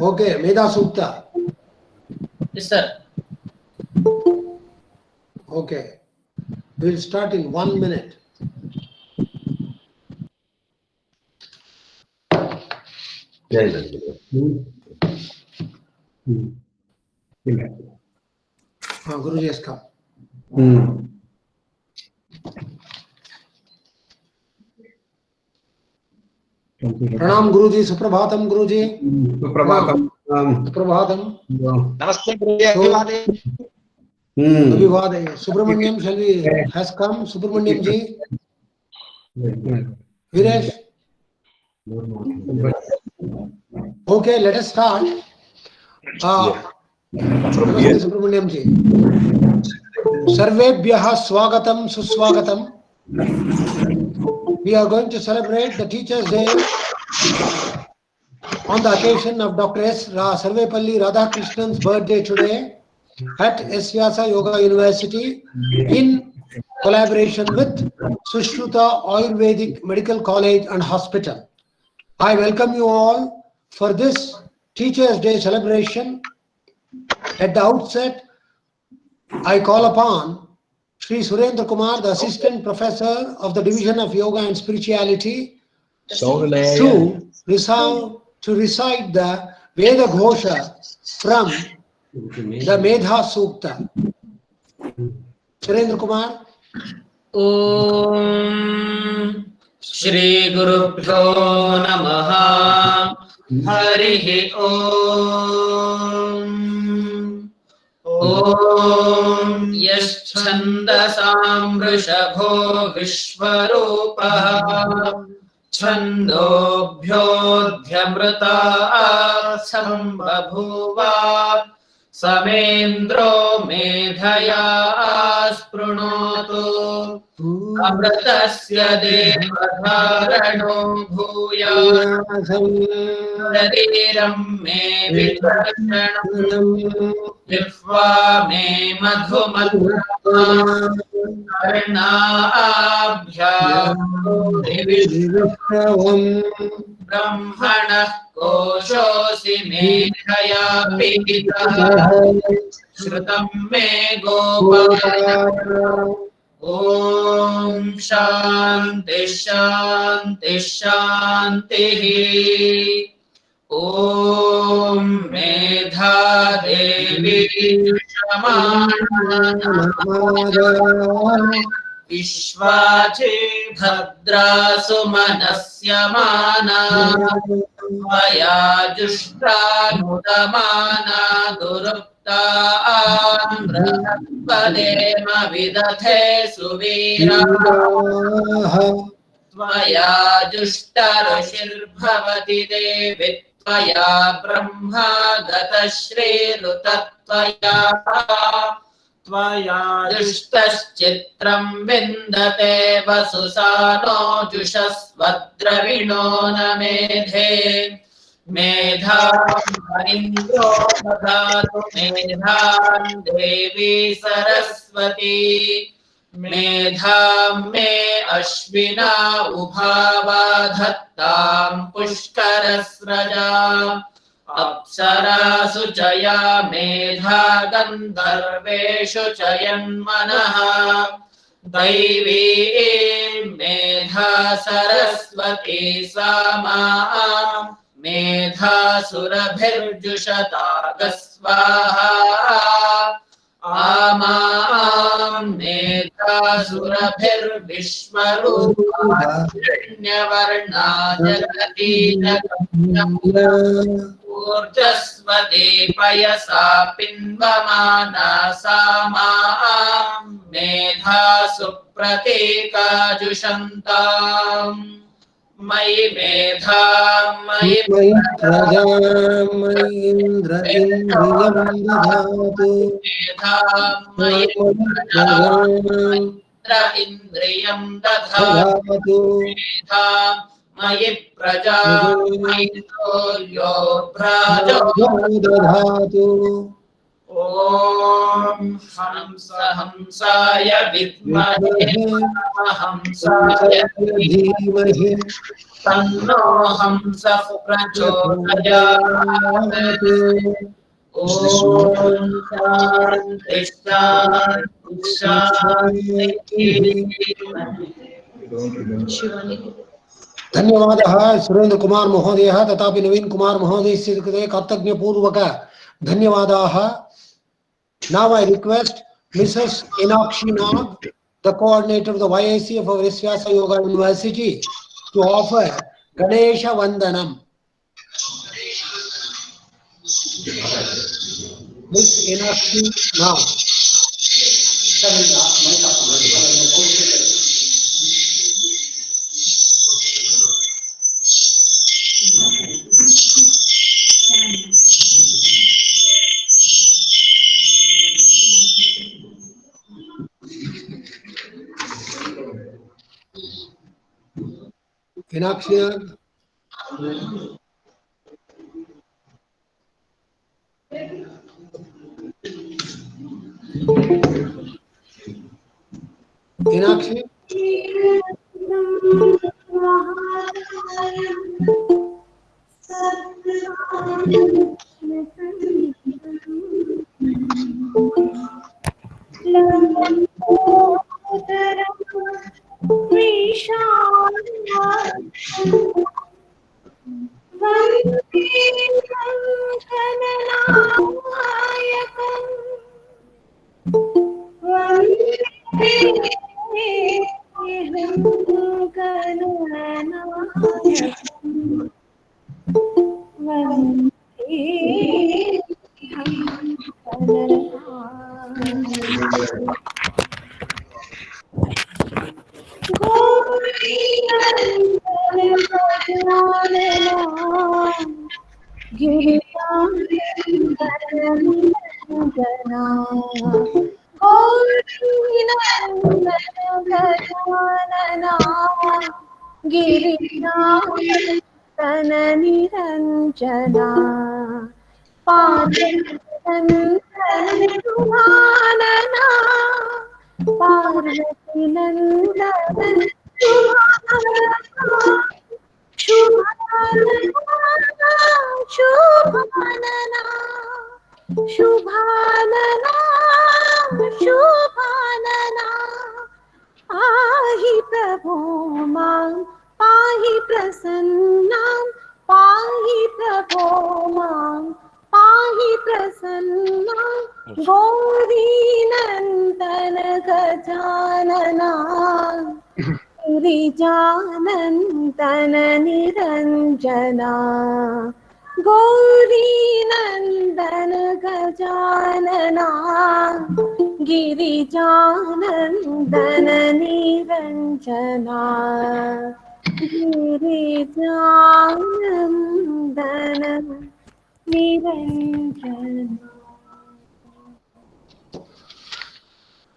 Okay, Meda Sukta. Yes, sir. Okay, we'll start in 1 minute. Guruji has come. Pranam Guruji, Suprabhatam Guruji. Suprabhatam. Suprabhatam. Namaste Guruji. Abhivadaya. Subramanyam has come. Subramanyam ji. Viresh. Okay, let us start. Namaste Subramanyam ji. Sarvebhyaha Swagatam Suswagatam. We are going to celebrate the Teachers' Day on the occasion of Dr. S. Sarvepalli Radhakrishnan's birthday today at S. Vyasa Yoga University in collaboration with Sushruta Ayurvedic Medical College and Hospital. I welcome you all for this Teachers' Day celebration. At the outset, I call upon Sri Surendra Kumar, the Assistant Professor of the Division of Yoga and Spirituality, to recite the Veda Ghosha from the Medha Sukta. Surendra Kumar. Om Shri Gurubhyo Namaha Harihi Om. Om Yaschandasam Vrishabho Vishwarupah Chandobhyodhyamrita Sambhabhuva Samendro Medhaya Sprunotu Amritasya Devadharano Bhuya Shariram Me Vidarshanam Jihva Me Madhumadhurama Karnabhyam Brahmana Koshosi Medhaya Pita Shrutam Me Gopala Om Shanti Shanti Shanti Om Medha Devi Shamana Vishvache Bhadra Sumanasya Mana Vaya Jushta Mudamana Durupta Amrapadema Vidathe Suvira Vaya Jushta Rashir Bhavati Devi Tvaya Brahma Gata Shri Rutatvaya Tvaya Jushtaschitram Vindate Vasusano Jushasvadravino Namedhe Medham Indro Madhatu Medham Devi Saraswati Medham Me Ashvina Ubhava Dhattam Pushkarasraja Apsarasu Chaya Medha Gandharveshu Chayanmanaha Daivi Medha Saraswati Samam Medha Surabhirjushata Gasvaha Amam Medha Surabhirvishwarupa Nyavarna Jagati Jagatya Urjasvade Payasa Pinvamana Samam Medha Supratika Jushantam Mayi Medha Mayi Prajam Mayi Indra Indriyam Dadhatu Medha Mayi Prajam Indriyam Dadhatu Medha Mayi Prajam Yo Bhrajo Dadhatu. ॐ हंसाय विद्महे हंसाय धीमहि तन्नो हंसः प्रचोदयात् ॐ शान्ति शान्ति शान्तिः। धन्यवादः सुरेंद्र कुमार महोदयः तथापि नवीन कुमार महोदयस्य कृते कृतज्ञपूर्वक धन्यवादाः. Now I request Mrs. Enakshi Nag, the coordinator of the YIC of our S. Vyasa Yoga University, to offer Ganesha Vandanam. Miss Enakshi Nag. Enakshi Nag. Enakshi.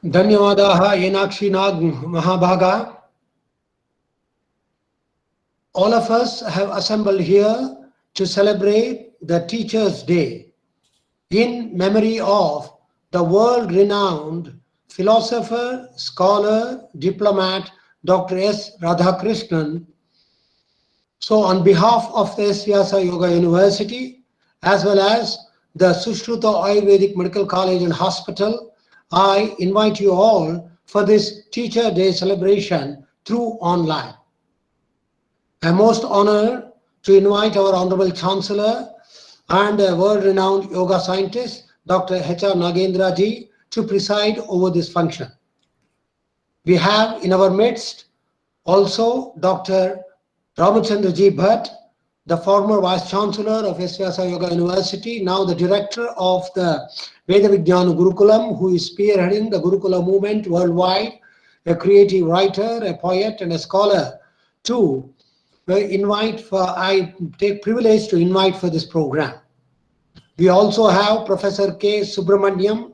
Dhanyawadaha Enakshi Nag Mahabhaga. All of us have assembled here to celebrate the Teachers' Day in memory of the world-renowned philosopher, scholar, diplomat, Dr. S. Radhakrishnan. So on behalf of the S. Vyasa Yoga University, as well as the Sushruta Ayurvedic Medical College and Hospital, I invite you all for this Teacher Day celebration through online. I'm most honored to invite our Honorable Chancellor and a world-renowned yoga scientist, Dr. H.R. Nagendra ji, to preside over this function. We have in our midst also Dr. Ramachandra Ji Bhatt, the former Vice Chancellor of S. Vyasa Yoga University, now the Director of the Veda Vijnana Gurukulam, who is spearheading the Gurukula movement worldwide, a creative writer, a poet, and a scholar too. I take privilege to invite for this program. We also have Professor K. Subramaniam,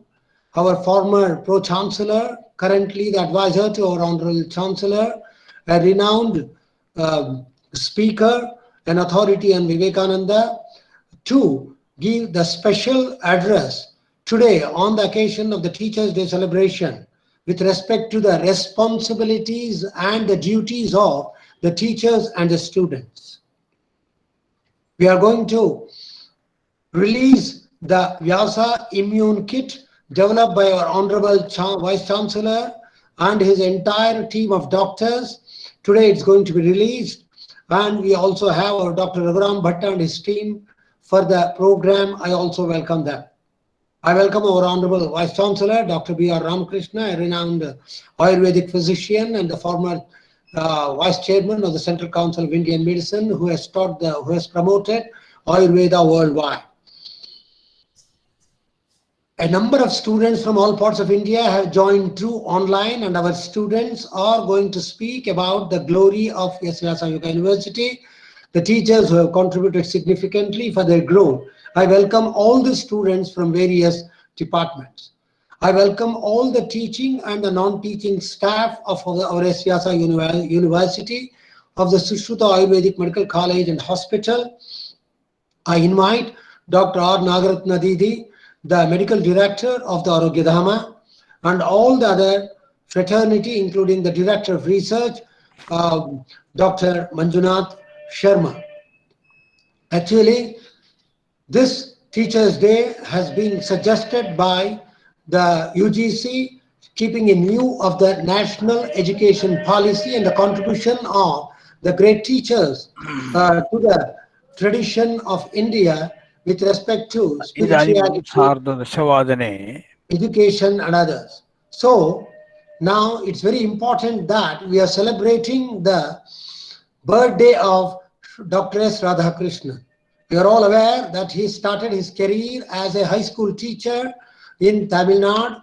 our former Pro-Chancellor, currently the advisor to our Honorable Chancellor, a renowned speaker, an authority on Vivekananda, to give the special address today on the occasion of the Teachers' Day celebration with respect to the responsibilities and the duties of the teachers and the students. We are going to release the Vyasa Immune Kit developed by our Honorable Vice Chancellor and his entire team of doctors. Today it's going to be released, and we also have our Dr. Raghuram Bhatta and his team for the program. I also welcome them. I welcome our Honorable Vice Chancellor, Dr. B.R. Ramakrishna, a renowned Ayurvedic physician and the former Vice Chairman of the Central Council of Indian Medicine, who has promoted Ayurveda worldwide. A number of students from all parts of India have joined through online, and our students are going to speak about the glory of S. Vyasa Yoga University, the teachers who have contributed significantly for their growth. I welcome all the students from various departments. I welcome all the teaching and the non-teaching staff of our S. Vyasa University, of the Sushruta Ayurvedic Medical College and Hospital. I invite Dr. R. Nagaratna Didi, the Medical Director of the Arogya Dhama, and all the other fraternity, including the Director of Research, Dr. Manjunath Sharma. Actually, this Teachers' Day has been suggested by the UGC, keeping in view of the national education policy and the contribution of the great teachers to the tradition of India with respect to spirituality, education and others. So now it's very important that we are celebrating the birthday of Dr. S. Radhakrishnan. We are all aware that he started his career as a high school teacher in Tamil Nadu.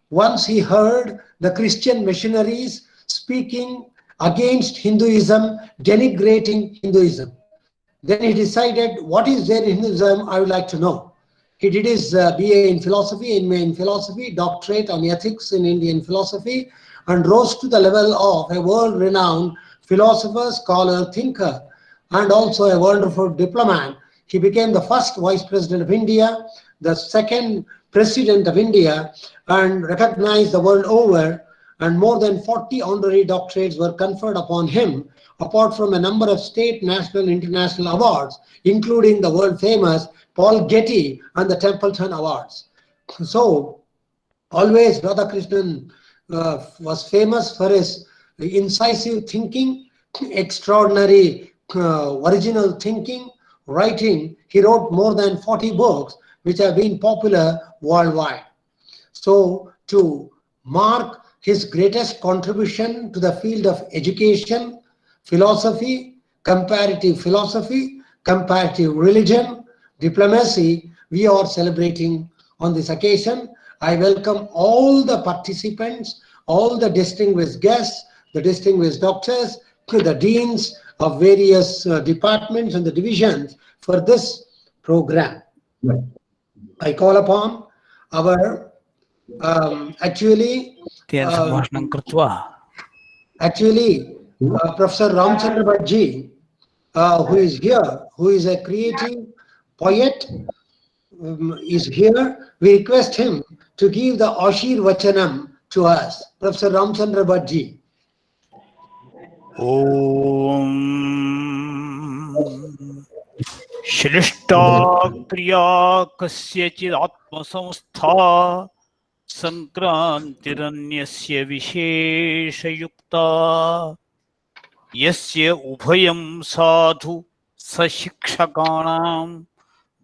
Once he heard the Christian missionaries speaking against Hinduism, denigrating Hinduism. Then he decided, what is there in Hinduism? I would like to know. He did his BA in philosophy, MA in philosophy, doctorate on ethics in Indian philosophy, and rose to the level of a world-renowned philosopher, scholar, thinker, and also a wonderful diplomat. He became the first Vice President of India, the second President of India, and recognized the world over, and more than 40 honorary doctorates were conferred upon him, apart from a number of state, national, international awards, including the world-famous Paul Getty and the Templeton Awards. So, always Radhakrishnan was famous for his incisive thinking, extraordinary original thinking, writing. He wrote more than 40 books which have been popular worldwide. So, to mark his greatest contribution to the field of education, philosophy, comparative religion, diplomacy, we are celebrating on this occasion. I welcome all the participants, all the distinguished guests, the distinguished doctors, the deans of various departments and the divisions for this program. I call upon our Professor Ramchandra Bhatt, who is here, who is a creative poet, is here. We request him to give the Ashir Vachanam to us. Professor Ramchandra Bhatt. Om Shrishta Kriya Kasyachid Atma Samstha Sankrantiranyasya Vishesha Yukta Yasya Ubhayam Sadhu Sashikshakanam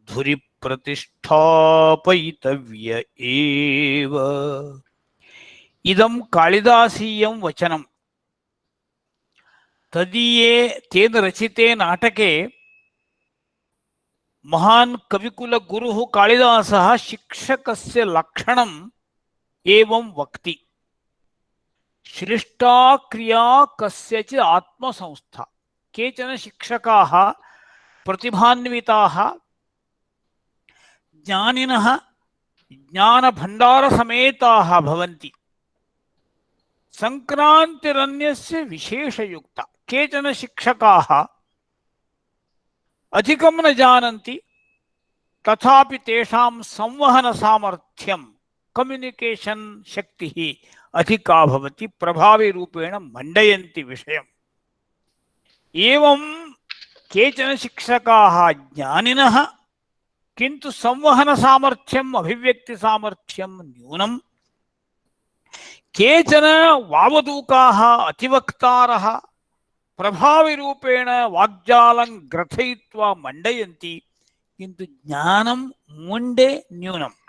Dhuri Pratishtha Paitavya Eva Idam Kalidasiyam Vachanam तदीये तेन रचिते नाटके महान कविकुल गुरुः कालिदासः शिक्षकस्य लक्षणम् एवं वक्ति श्रेष्ठा क्रिया कस्यचित् आत्मसंस्था केचन शिक्षकाः प्रतिभान्विताः ज्ञानिनः ज्ञानभण्डारसमेताः भवन्ति संक्रांतिरन्यस्य विशेषयुक्ता केचन शिक्षकाः अधिकं न जानन्ति तथापि तेषां संवहन सामर्थ्यं कम्युनिकेशन् शक्तिः अधिका भवति, प्रभावी रूपेण मण्डयन्ति विषयम्। एवं केचन शिक्षकाः ज्ञानिनः किन्तु संवहन सामर्थ्यम् अभिव्यक्ति सामर्थ्यं न्यूनम्, केचन वावदूकाः अतिवक्तारः प्रभावी रूपेण वाग्जालं ग्रथयित्वा मण्डयन्ति, किन्तु ज्ञानं मुण्डे न्यूनम्।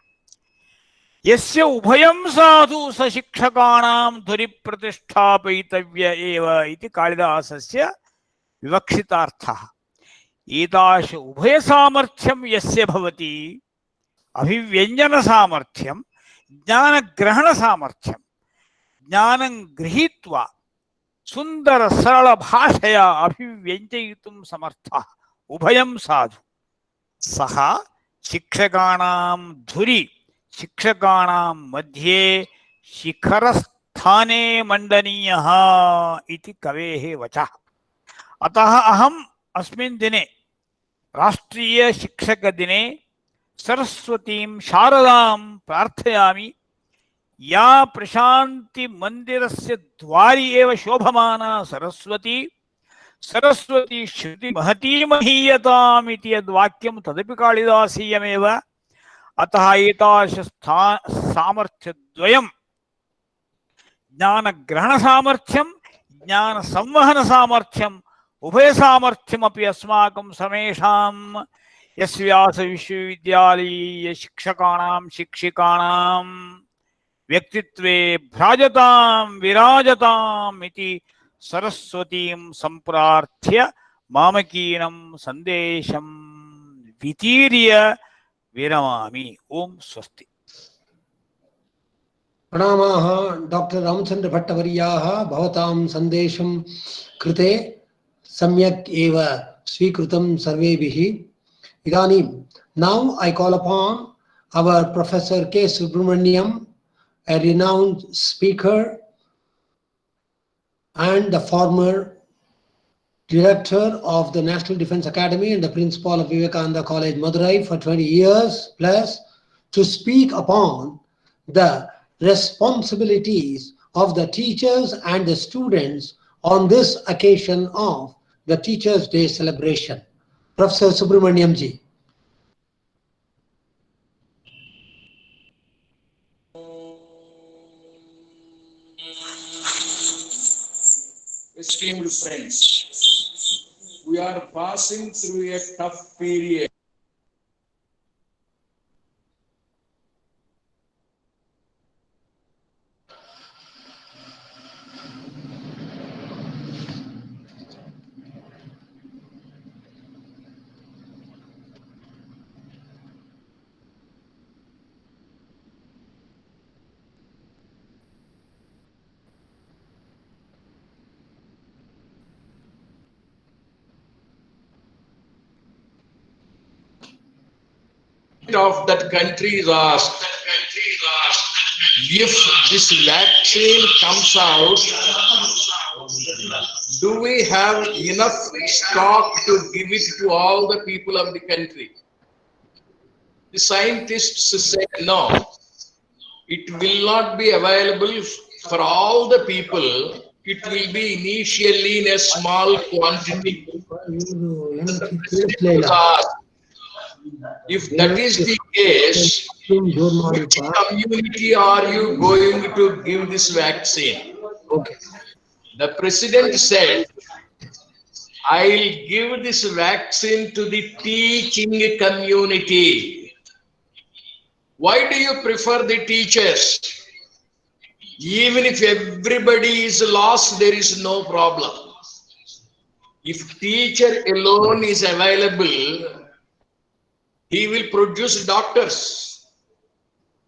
यस्य उभयं साधु स शिक्षकाणां धुरिप्रतिष्ठापयितव्य एव इति कालिदासस्य विवक्षितार्थः। एतादृश उभयसामर्थ्यं यस्य भवति, अभिव्यञ्जनसामर्थ्यं, ज्ञानग्रहणसामर्थ्यं, ज्ञानं गृहीत्वा सुन्दर सरल भाषया अभिव्यञ्जयितुं समर्थः उभयं साधु, सः शिक्षकाणां धुरि, शिक्षकाणां मध्ये शिखरस्थाने मण्डनीयः इति कवेः वचः। अतः अहम् अस्मिन् दिने राष्ट्रीय शिक्षक दिने सरस्वतीं शारदां प्रार्थयामि। या प्रशान्ति मंदिरस्य द्वारि एव शोभमाना सरस्वती, सरस्वती श्रुति महती महीयताम् इति यद्वाक्यं तदपि कालिदासीयमेव। अतः एतादृश सामर्थ्यद्वयं, ज्ञानग्रहणसामर्थ्यं, ज्ञानसंवहनसामर्थ्यम्, उभयसामर्थ्यमपि अस्माकं समेषां यस्य व्यासविश्वविद्यालयीय शिक्षकाणां शिक्षिकाणां व्यक्तित्वे भ्राजतां विराजताम् इति सरस्वतीं सम्प्रार्थ्य मामकीनं सन्देशं वितीर्य विरमामि। ओम स्वस्ति। प्रणामाः डॉक्टर रामचंद्र भट्टवर्याः भवतां सन्देशं कृते सम्यक् एव स्वीकृतं सर्वेभिः। इदानीं now I call upon our Professor K. Subramaniam, a renowned speaker and the former director of the National Defence Academy and the principal of Vivekananda College, Madurai for 20 years plus, to speak upon the responsibilities of the teachers and the students on this occasion of the Teachers' Day celebration. Professor Subramaniam ji. Esteemed friends, we are passing through a tough period. Of that country is asked, if this vaccine comes out, do we have enough stock to give it to all the people of the country? The scientists said no, it will not be available for all the people. It will be initially in a small quantity. If that is the case, which community are you going to give this vaccine? Okay. The president said, I'll give this vaccine to the teaching community. Why do you prefer the teachers? Even if everybody is lost, there is no problem. If teacher alone is available, he will produce doctors,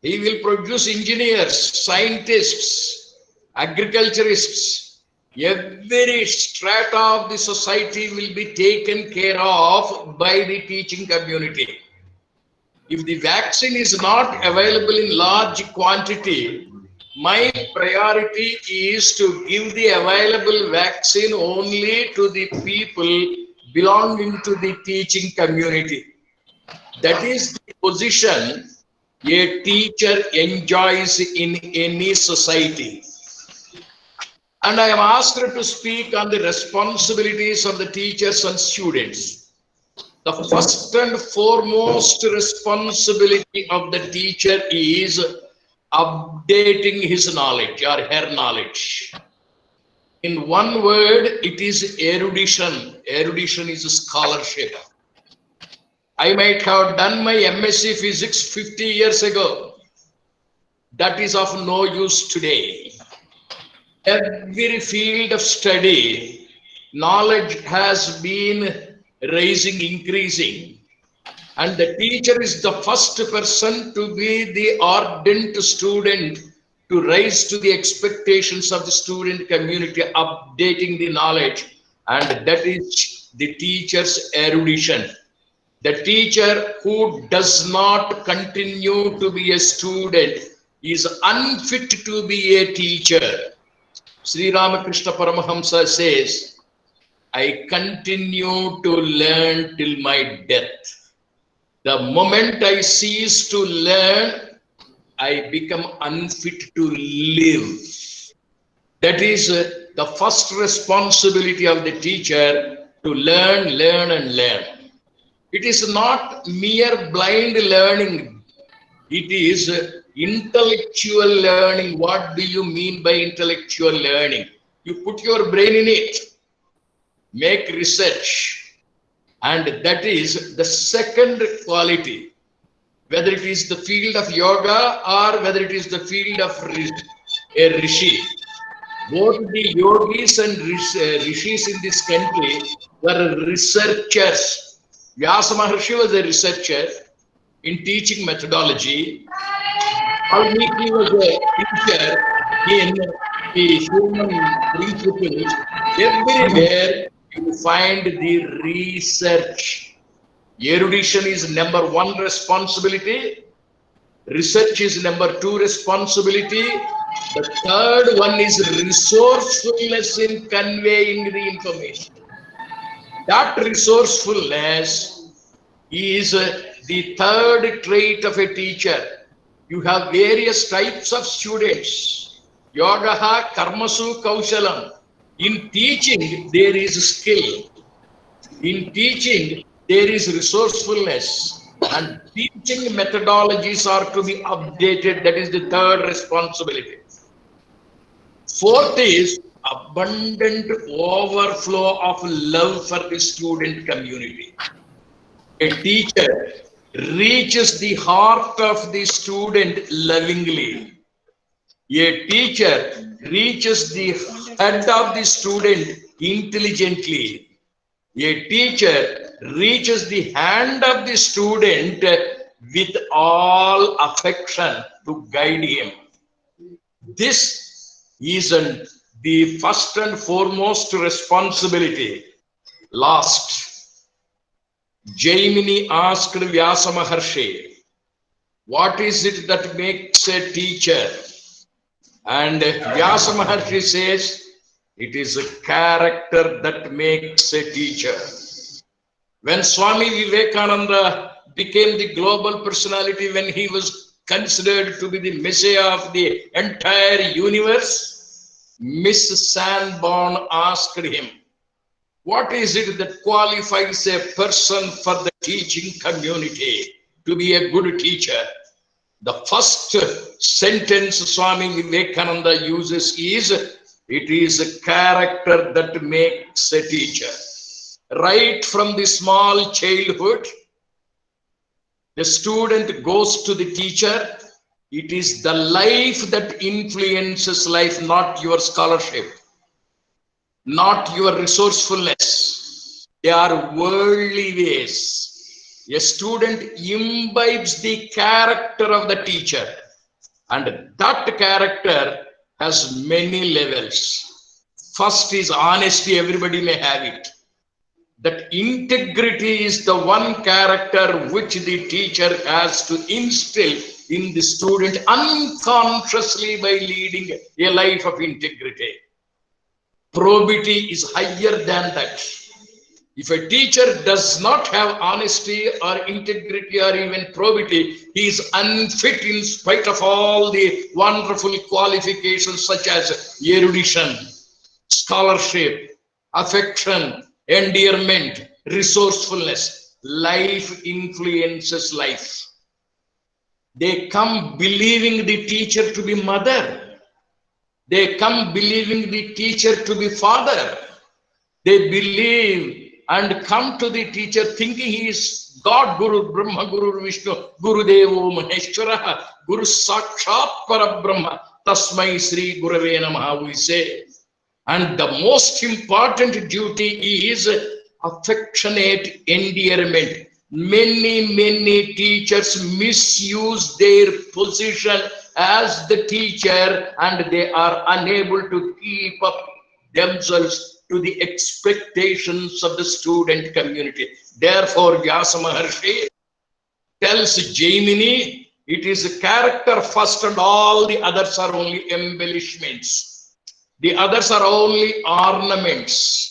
he will produce engineers, scientists, agriculturists. Every strata of the society will be taken care of by the teaching community. If the vaccine is not available in large quantity, my priority is to give the available vaccine only to the people belonging to the teaching community. That is the position a teacher enjoys in any society. And I am asked to speak on the responsibilities of the teachers and students. The first and foremost responsibility of the teacher is updating his knowledge or her knowledge. In one word, it is erudition. Erudition is scholarship. I might have done my MSc Physics 50 years ago. That is of no use today. Every field of study, knowledge has been rising, increasing. And the teacher is the first person to be the ardent student, to rise to the expectations of the student community, updating the knowledge. And that is the teacher's erudition. The teacher who does not continue to be a student is unfit to be a teacher. Sri Ramakrishna Paramahamsa says, I continue to learn till my death. The moment I cease to learn, I become unfit to live. That is the first responsibility of the teacher, to learn, learn, and learn. It is not mere blind learning. It is intellectual learning. What do you mean by intellectual learning? You put your brain in it, make research, and that is the second quality. Whether it is the field of yoga or whether it is the field of a rishi. Both the yogis and rishis in this country were researchers. Vyasa Maharshi was a researcher in teaching methodology. Valmiki was a teacher in the human principles. Everywhere you find the research. Erudition is number one responsibility. Research is number two responsibility. The third one is resourcefulness in conveying the information. That resourcefulness is the third trait of a teacher. You have various types of students. Yogaha karmasu kaushalam. In teaching, there is skill. In teaching, there is resourcefulness. And teaching methodologies are to be updated. That is the third responsibility. Fourth is abundant overflow of love for the student community. A teacher reaches the heart of the student lovingly. A teacher reaches the head of the student intelligently. A teacher reaches the hand of the student with all affection to guide him. This is the first and foremost responsibility. Last, Jaimini asked Vyasa Maharshi, what is it that makes a teacher? And Vyasa Maharshi says, it is a character that makes a teacher. When Swami Vivekananda became the global personality, when he was considered to be the messiah of the entire universe, Miss Sanborn asked him, what is it that qualifies a person for the teaching community to be a good teacher? The first sentence Swami Vivekananda uses is, it is a character that makes a teacher. Right from the small childhood, the student goes to the teacher. It is the life that influences life, not your scholarship, not your resourcefulness. They are worldly ways. A student imbibes the character of the teacher, and that character has many levels. First is honesty, everybody may have it. That integrity is the one character which the teacher has to instill in the student unconsciously by leading a life of integrity. Probity is higher than that. If a teacher does not have honesty or integrity or even probity, he is unfit in spite of all the wonderful qualifications such as erudition, scholarship, affection, endearment, resourcefulness. Life influences life. They come believing the teacher to be mother. They come believing the teacher to be father. They believe and come to the teacher thinking he is God, Guru, Brahma, Guru, Vishnu, Guru Devo, Maheshwara, Guru Sakshat Parabrahma, Tasmai Sri Gurave Namaha, we say. And the most important duty is affectionate endearment. Many teachers misuse their position as the teacher and they are unable to keep up themselves to the expectations of the student community. Therefore, Vyasa Maharshi tells Jaimini, it is a character first and all the others are only embellishments. The others are only ornaments.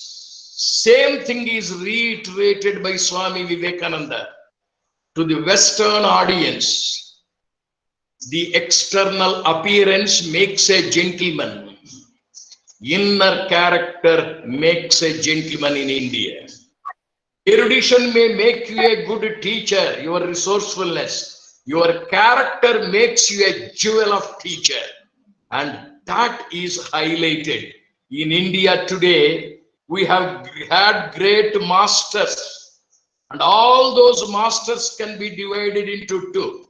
Same thing is reiterated by Swami Vivekananda to the Western audience. The external appearance makes a gentleman. Inner character makes a gentleman in India. Erudition may make you a good teacher, your resourcefulness. Your character makes you a jewel of teacher. And that is highlighted. In India today, we have had great masters. And all those masters can be divided into two.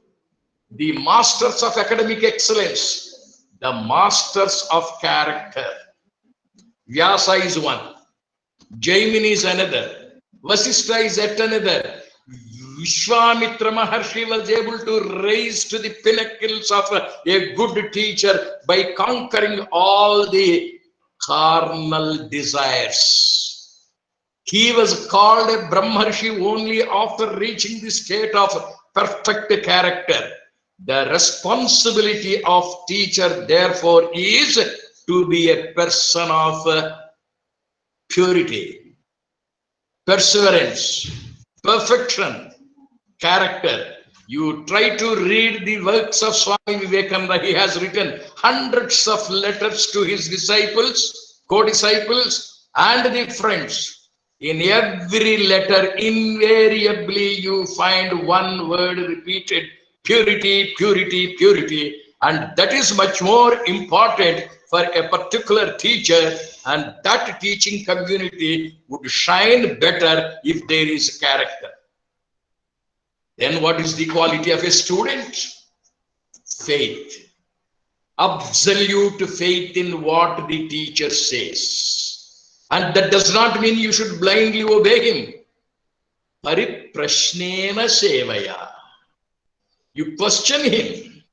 The masters of academic excellence, the masters of character. Vyasa is one, Jaimini is another, Vasishtha is yet another. Vishwamitra Maharshi was able to raise to the pinnacles of a good teacher by conquering all the carnal desires. He was called a Brahmarshi only after reaching the state of perfect character. The responsibility of teacher, therefore, is to be a person of purity, perseverance, perfection, character. You try to read the works of Swami Vivekananda. He has written hundreds of letters to his disciples, co-disciples, and the friends. In every letter, invariably you find one word repeated: purity, purity, purity. And that is much more important for a particular teacher, and that teaching community would shine better if there is character. Then what is the quality of a student? Faith. Absolute faith in what the teacher says. And that does not mean you should blindly obey him. Pariprashnena sevaya. You question him.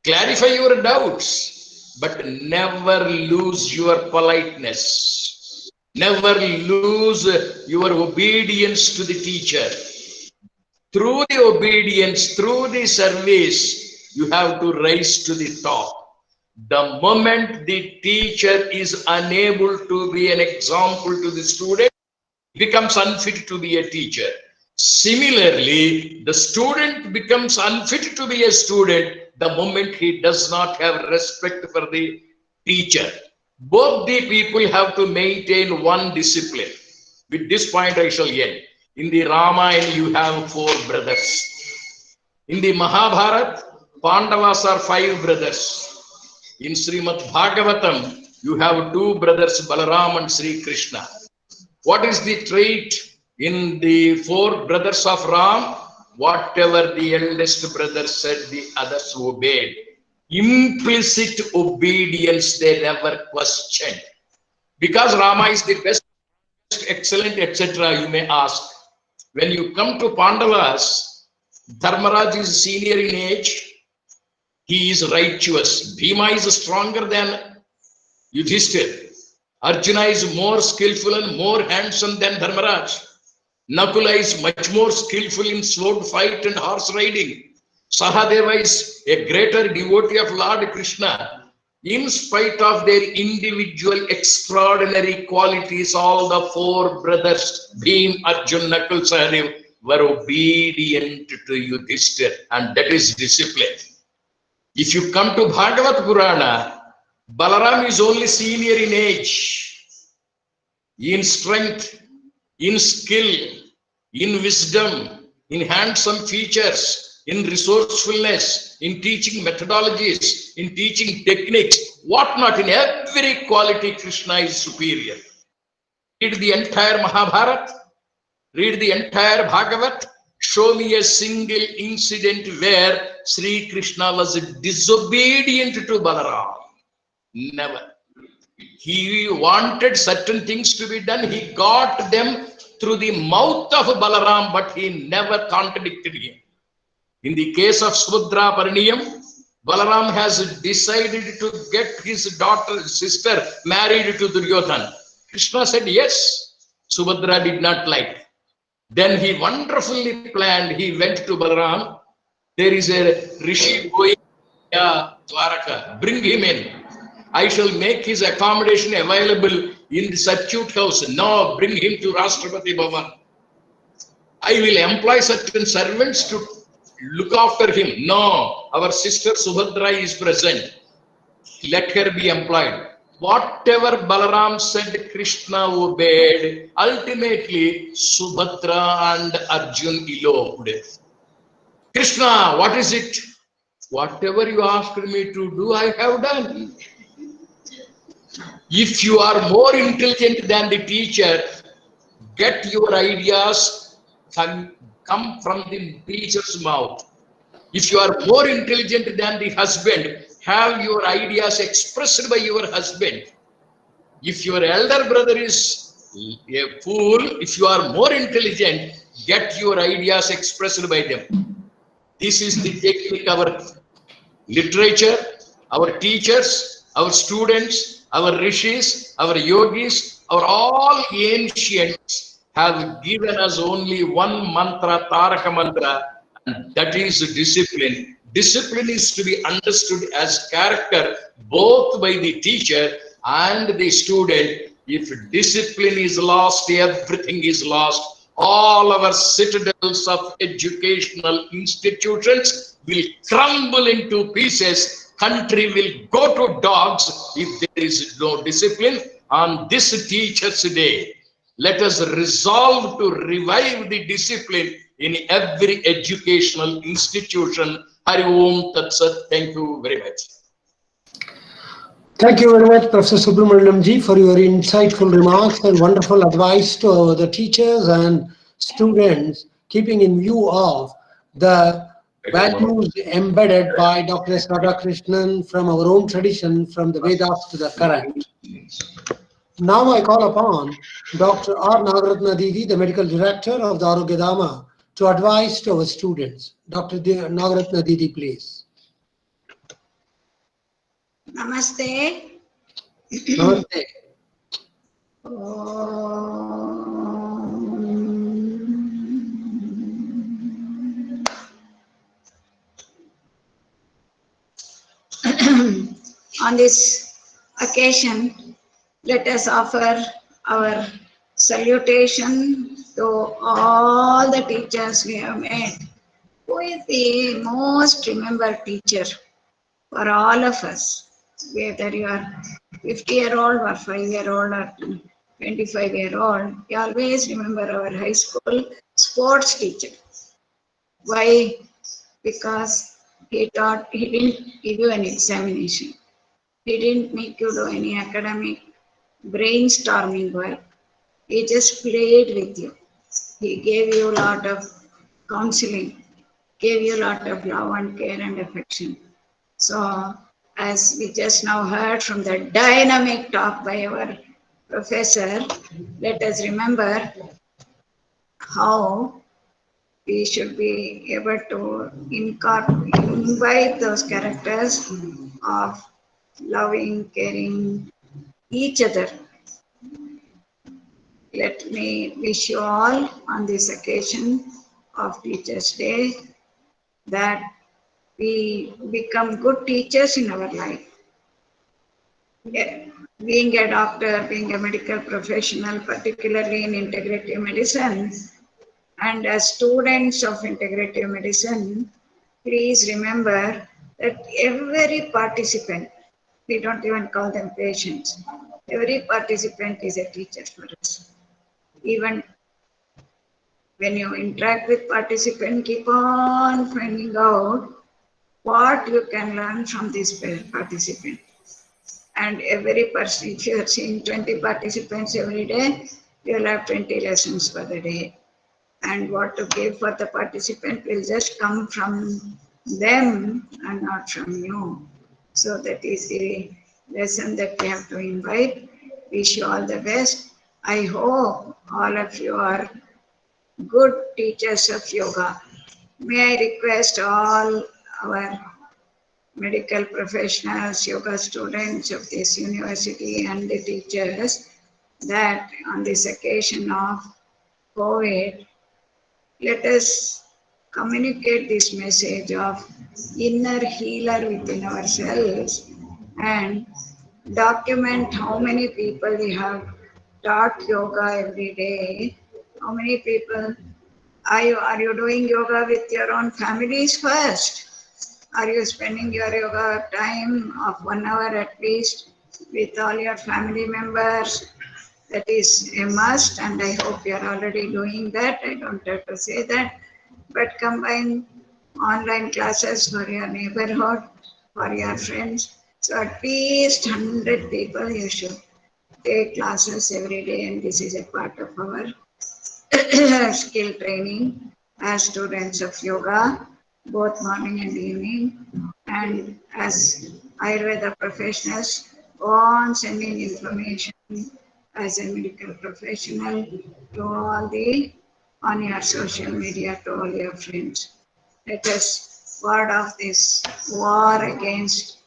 Clarify your doubts, but never lose your politeness. Never lose your obedience to the teacher. Through the obedience, through the service, you have to rise to the top. The moment the teacher is unable to be an example to the student, he becomes unfit to be a teacher. Similarly, the student becomes unfit to be a student the moment he does not have respect for the teacher. Both the people have to maintain one discipline. With this point, I shall end. In the Ramayana, you have 4 brothers. In the Mahabharata, Pandavas are 5 brothers. In Srimad Bhagavatam, you have 2 brothers, Balaram and Sri Krishna. What is the trait in the 4 brothers of Ram? Whatever the eldest brother said, the others obeyed. Implicit obedience they never questioned. Because Rama is the best, excellent, etc., you may ask. When you come to Pandavas, Dharmaraj is senior in age. He is righteous. Bhima is stronger than Yudhishthir. Arjuna is more skillful and more handsome than Dharmaraj. Nakula is much more skillful in sword fight and horse riding. Sahadeva is a greater devotee of Lord Krishna. In spite of their individual extraordinary qualities, all the four brothers, Bhim, Arjun, Nakul, Sahadev, were obedient to Yudhishthir, and that is discipline. If you come to Bhagavad Purana, Balaram is only senior in age, in strength, in skill, in wisdom, in handsome features, in resourcefulness, in teaching methodologies, in teaching techniques, whatnot. In every quality, Krishna is superior. Read the entire Mahabharata, read the entire Bhagavat, show me a single incident where Sri Krishna was disobedient to Balaram. Never. He wanted certain things to be done. He got them through the mouth of Balaram, but he never contradicted him. In the case of Subhadra Pariniyam, Balaram has decided to get his sister married to Duryodhana. Krishna said yes. Subhadra did not like. Then he wonderfully planned. He went to Balaram. There is a Rishi going to Dwaraka. Bring him in. I shall make his accommodation available in the circuit house. No, bring him to Rashtrapati Bhavan. I will employ certain servants to look after him. No, our sister Subhadra is present. Let her be employed. Whatever Balaram said, Krishna obeyed. Ultimately, Subhadra and Arjun eloped. Krishna, what is it? Whatever you asked me to do, I have done. If you are more intelligent than the teacher, get your ideas come from the teacher's mouth. If you are more intelligent than the husband, have your ideas expressed by your husband. If your elder brother is a fool, if you are more intelligent, get your ideas expressed by them. This is the technique our literature, our teachers, our students, our rishis, our yogis, our all ancients have given us only one mantra, Taraka mantra, and that is discipline. Discipline is to be understood as character both by the teacher and the student. If discipline is lost, everything is lost. All our citadels of educational institutions will crumble into pieces. Country will go to dogs if there is no discipline. On this Teachers' Day, let us resolve to revive the discipline in every educational institution. Hari Om Tat Sat. Thank you very much. Thank you very much, Professor Subramaniam ji, for your insightful remarks and wonderful advice to the teachers and students, keeping in view of the values embedded by Dr. S. Radhakrishnan from our own tradition, from the Vedas to the current. Now I call upon Dr. R. Nagaratna Didi, the Medical Director of the Arogyadhama, to advise to our students. Dr. Nagaratna Didi, please. Namaste. Namaste. On this occasion, let us offer our salutation to all the teachers we have met. Who is the most remembered teacher for all of us? Whether you are 50-year-old or 5-year-old or 25-year-old, we always remember our high school sports teacher. Why? Because he didn't give you an examination. He didn't make you do any academic brainstorming work. He just played with you. He gave you a lot of counseling, gave you a lot of love and care and affection. So, as we just now heard from the dynamic talk by our professor, let us remember how we should be able to invite those characters of loving, caring each other. Let me wish you all on this occasion of Teachers' Day that we become good teachers in our life. being a doctor, being a medical professional, particularly in integrative medicine, and as students of integrative medicine, please remember that every participant, we don't even call them patients, every participant is a teacher for us. Even when you interact with participant, keep on finding out what you can learn from this participant. And every person, if you are seeing 20 participants every day, you will have 20 lessons for the day. And what to give for the participant will just come from them and not from you. So that is the lesson that we have to invite. Wish you all the best. I hope all of you are good teachers of yoga. May I request all our medical professionals, yoga students of this university and the teachers that on this occasion of COVID, let us communicate this message of inner healer within ourselves and document how many people we have taught yoga every day. How many people are you doing yoga with your own families first? Are you spending your yoga time of 1 hour at least with all your family members? That is a must, and I hope you are already doing that. I don't have to say that. But combine online classes for your neighborhood, for your friends. So at least 100 people you should take classes every day, and this is a part of our skill training as students of yoga, both morning and evening. And as Ayurveda professionals, go on sending information as a medical professional to all on your social media, to all your friends. Let us ward off this war against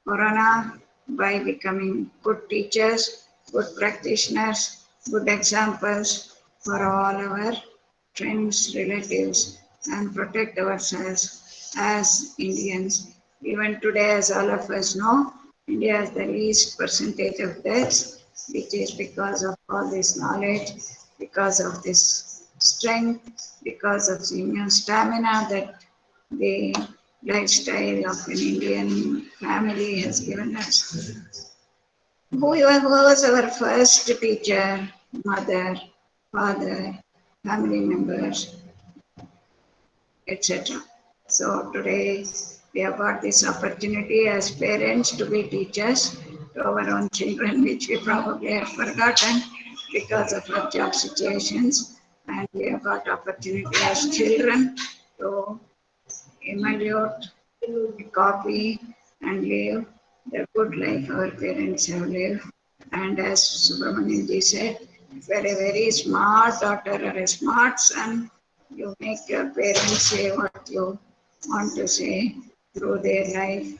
Corona by becoming good teachers, good practitioners, good examples for all our friends, relatives, and protect ourselves as Indians. Even today, as all of us know, India has the least percentage of deaths, which is because of all this knowledge, because of this strength, because of the immune stamina that the lifestyle of an Indian family has given us. Who was our first teacher? Mother, father, family members, etc. So today we have got this opportunity as parents to be teachers to our own children, which we probably have forgotten because of our job situations. And we have got opportunity as children to emulate, copy, and live the good life our parents have lived. And as Subramanian ji said, if you are a very smart daughter or a smart son, you make your parents say what you want to say through their life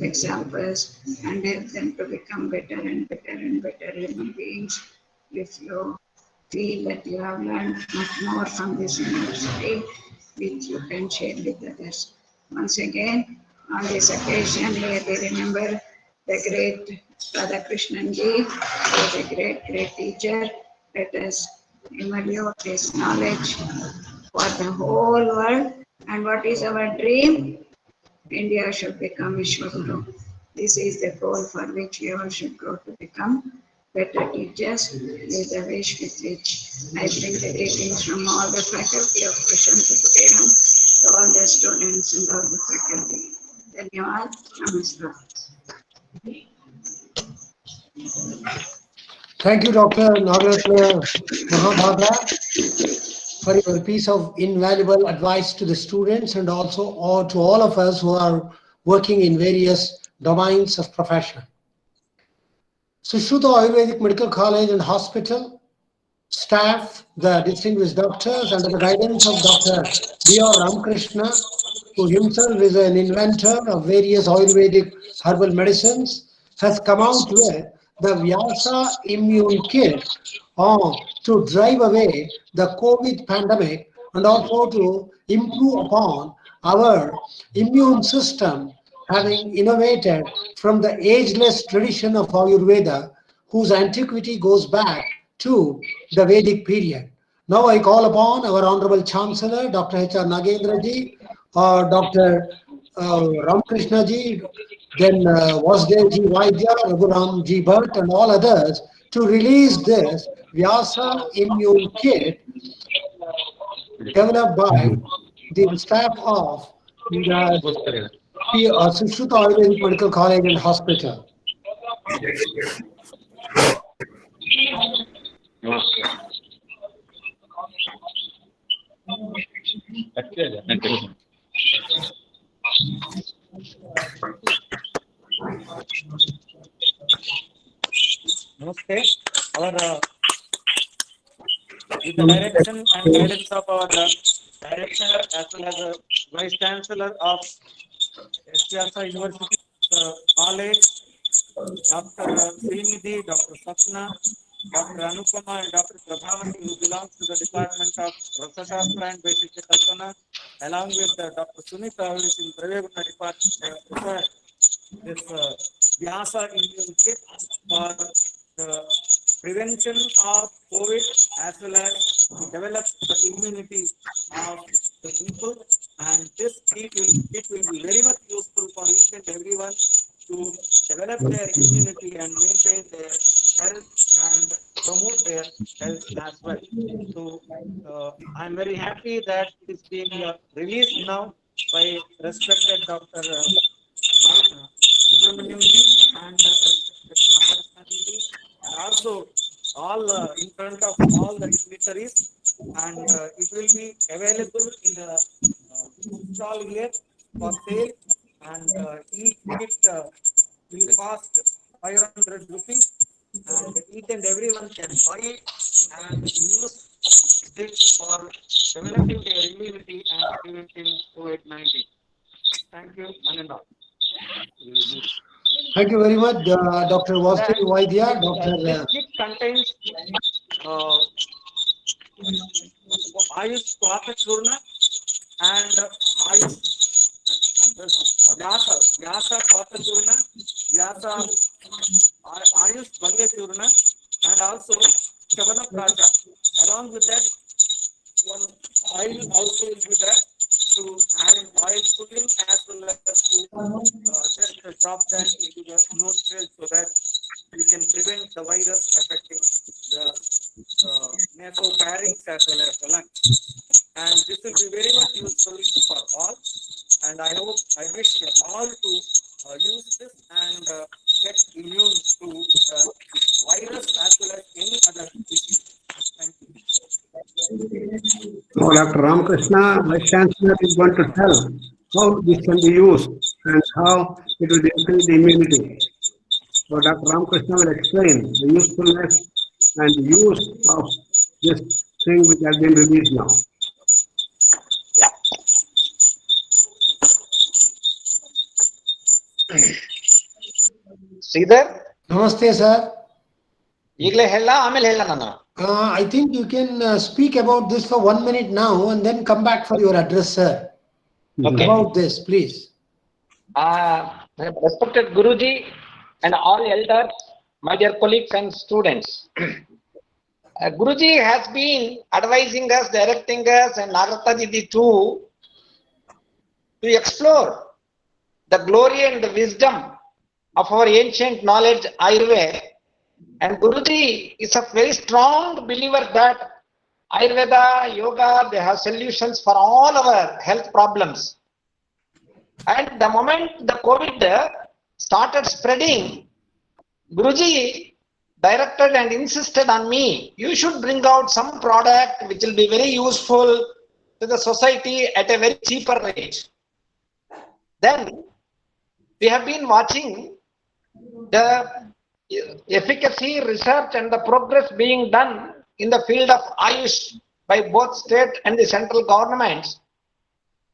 examples, and help them to become better and better and better human beings. If you feel that you have learned much more from this university, which you can share with others. Once again, on this occasion, let me remember the great Radhakrishnan ji, who is a great teacher. Let us emulate his knowledge for the whole world. And what is our dream? India should become Vishwaguru. This is the goal for which we all should grow to become better teachers. Is the wish with which I bring the greetings from all the faculty of Prashantapuram to all the students and all the faculty. Dhanyawad. Namaskar. Thank you, Dr. Nagaratna Mahabhaga, for your piece of invaluable advice to the students and also to all of us who are working in various domains of profession. Sushruta Ayurvedic Medical College and Hospital staff, the distinguished doctors, under the guidance of Dr. B.R. Ramakrishna, who himself is an inventor of various Ayurvedic herbal medicines, has come out with the Vyasa Immune Kit to drive away the COVID pandemic and also to improve upon our immune system having innovated from the ageless tradition of Ayurveda, whose antiquity goes back to the Vedic period. Now I call upon our Honorable Chancellor, Dr. H.R. Nagendra ji, Dr. Ramakrishna ji, then Vasudev ji Vaidya, Raghuram ji Bhatt, and all others to release this Vyasa Immune Kit developed by the staff of the Sushruta Ayurvedic Medical College and Hospital. Namaste. With the direction and guidance of our director as well as Vice Chancellor of SVYASA University College, Dr. Srinidhi, Dr. Sapna, Dr. Anupama, and Dr. Prabhavati, who belongs to the Department of Rasashastra and Basic Kalpana, along with Dr. Sunita, who is in Praveguna Department, this Vyasa Immune Kit for the prevention of COVID as well as to develop the immunity of the people, and this kit will be very much useful for each and everyone to develop their immunity and maintain their health and promote their health as well. So I'm very happy that it is being released now by respected Dr. Subramaniam ji and also all in front of all the dignitaries, and it will be available in the stall here for sale, and each kit will cost 500 rupees, and each and everyone can buy it and use this for developing their immunity and preventing COVID-19. Thank you, Ananda. Thank you very much, Dr. Vasudev Vaidya. This kit contains Ayush Kwatha Churna and Ayush Vyasa Kwatha Churna, Vyasa Ayush Balya Churna, and also Shavana Pracha. Along with that, one oil also will be there to having oil putting as well as to just drop that into the nostril so that we can prevent the virus affecting the nasopharynx as well as the lungs. And this will be very much useful for all. And I wish all to use this and get immune to the virus as well as any other disease. Thank you. Now, Dr. Ramakrishna, Vice Chancellor, is going to tell how this can be used and how it will increase the immunity. So, Dr. Ramakrishna will explain the usefulness and use of this thing which has been released now. Sridhar, Namaste, sir. ಈಗಲೇ ಹೇಳ ಆಮೇಲೆ ಹೇಳ ನಾನು. I think you can speak about this for 1 minute now and then come back for your address, sir. Okay. About this, please. Respected Guruji and all elders, my dear colleagues and students. Guruji has been advising us, directing us, and Nagarata Didi too, to explore the glory and the wisdom of our ancient knowledge Ayurveda. And Guruji is a very strong believer that Ayurveda, Yoga, they have solutions for all our health problems. And the moment the COVID started spreading, Guruji directed and insisted on me, you should bring out some product which will be very useful to the society at a very cheaper rate. Then we have been watching the efficacy research and the progress being done in the field of Ayush by both state and the central governments.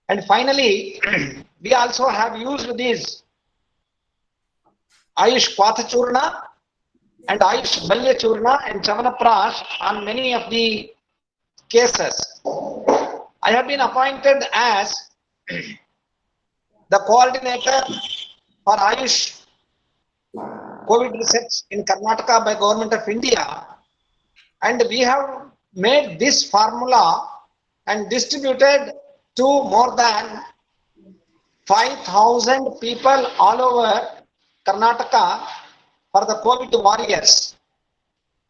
And finally, we also have used these Ayush Kwatha Churna and Ayush Balya Churna and Chavanaprash on many of the cases. I have been appointed as the coordinator for Ayush COVID research in Karnataka by Government of India, and we have made this formula and distributed to more than 5,000 people all over Karnataka for the COVID warriors.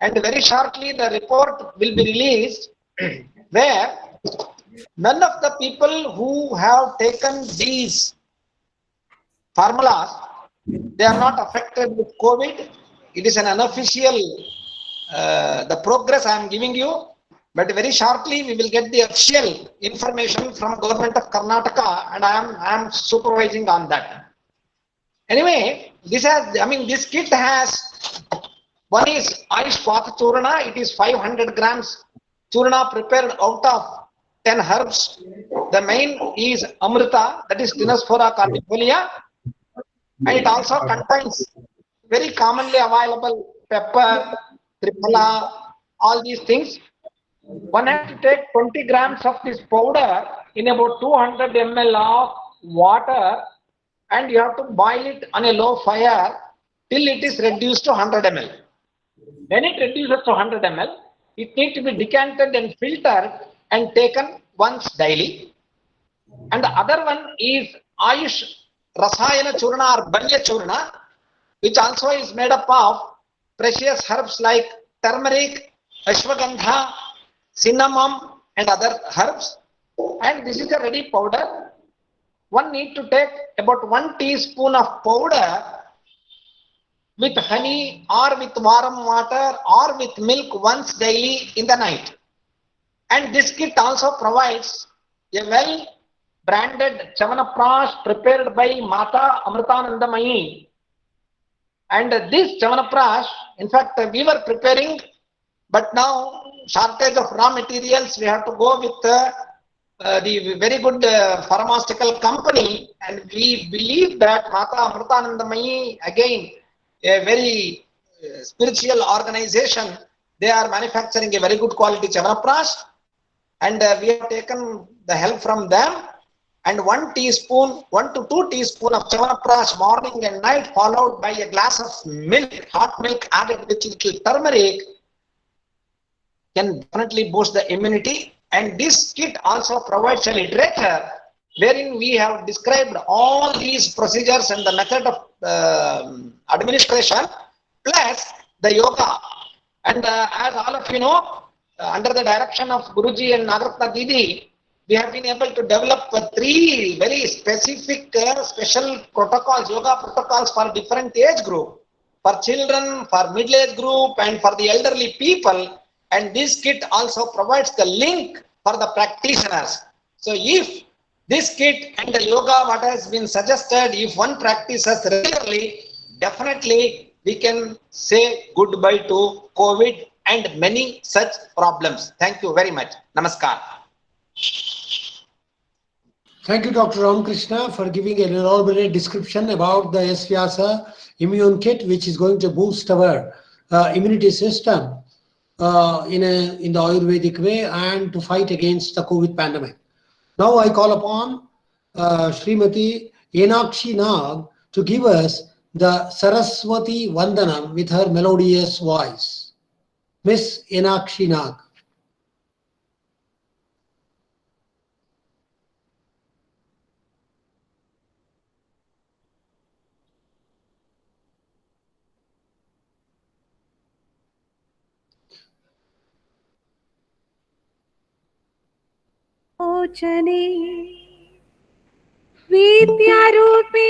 And very shortly the report will be released where none of the people who have taken these formulas, they are not affected with COVID. It is an unofficial, the progress I am giving you, but very shortly we will get the official information from Government of Karnataka, and I am supervising on that. Anyway, this has, this kit has, one is Ayush Vata Churana. It is 500 grams churana prepared out of 10 herbs. The main is Amrita, that is Tinospora cordifolia, and it also contains very commonly available pepper, triphala, all these things. One has to take 20 grams of this powder in about 200 ml of water, and you have to boil it on a low fire till it is reduced to 100 ml. When it reduces to 100 ml, it needs to be decanted and filtered and taken once daily. And the other one is Ayush Rasayana Churana or Balya Churana, which also is made up of precious herbs like turmeric, ashwagandha, cinnamon and other herbs. And this is a ready powder. One need to take about 1 teaspoon of powder with honey or with warm water or with milk once daily in the night. And this kit also provides a well branded Chawanaprash prepared by Mata Amritanandamayi. And this Chawanaprash, in fact, we were preparing, but now shortage of raw materials, we have to go with the very good pharmaceutical company, and we believe that Mata Amritanandamayi, again, a very spiritual organization, they are manufacturing a very good quality Chawanaprash, and we have taken the help from them. And 1 teaspoon, 1 to 2 teaspoon of Chawanaprash morning and night, followed by a glass of milk, hot milk added with little turmeric, can definitely boost the immunity. And this kit also provides a literature wherein we have described all these procedures and the method of administration plus the yoga. And as all of you know, under the direction of Guruji and Nagaratna Didi, we have been able to develop 3 very specific special protocols, yoga protocols for different age group, for children, for middle age group and for the elderly people. And this kit also provides the link for the practitioners. So if this kit and the yoga what has been suggested, if one practices regularly, definitely we can say goodbye to COVID and many such problems. Thank you very much. Namaskar. Thank you, Dr. Ramakrishna, for giving an elaborate description about the S. Vyasa immune kit, which is going to boost our immunity system in the Ayurvedic way and to fight against the COVID pandemic. Now I call upon Srimati Enakshi Nag to give us the Saraswati Vandanam with her melodious voice. Miss Enakshi Nag. चने विद्यारूपे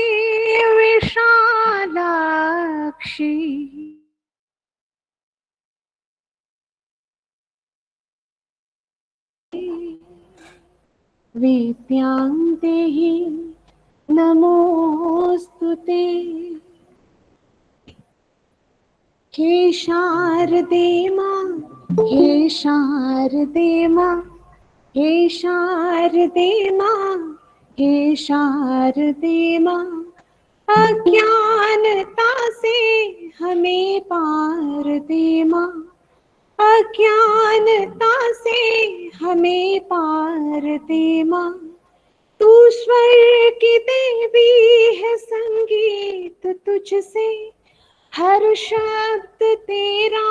विशालाक्षी विद्यां देहि नमोस्तुते हे शारदे मां हे शारदे मां हे शारदे मां हे शारदे मां अज्ञानता से हमें पार दे मां अज्ञानता से हमें पार दे मां तू स्वर की देवी है, संगीत तुझसे, हर शब्द तेरा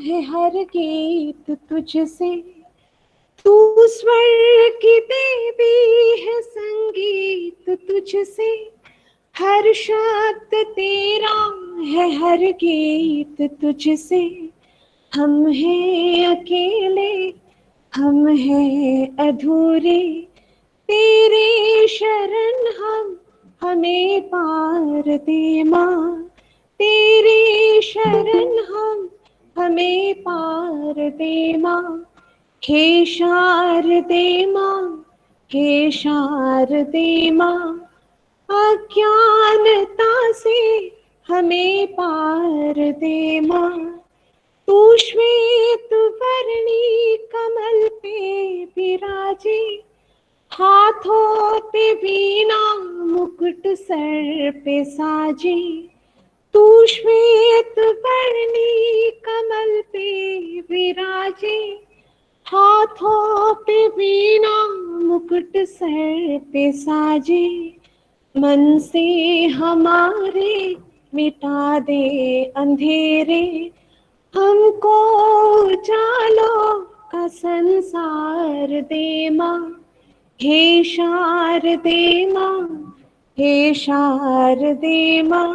है, हर गीत तुझसे। तू स्वर की देवी है, संगीत तुझसे, हर शब्द तेरा है, हर गीत तुझसे। हम हैं अकेले, हम हैं अधूरे, तेरे शरण हम, हमें पार दे माँ। तेरे शरण हम, हमें पार दे माँ। हे शारदे माँ, हे शारदे माँ, अज्ञानता से हमें पार दे माँ। तू श्वेत वर्णी कमल पे विराजे, हाथों पे वीणा मुकुट सर पे साजे। तू श्वेत वर्णी कमल पे विराजे, हाथों पे वीणा मुकुट सर पे साजे। मन से हमारे मिटा दे अंधेरे, हमको उजालों का संसार दे माँ। हे शारदे माँ, हे शारदे माँ,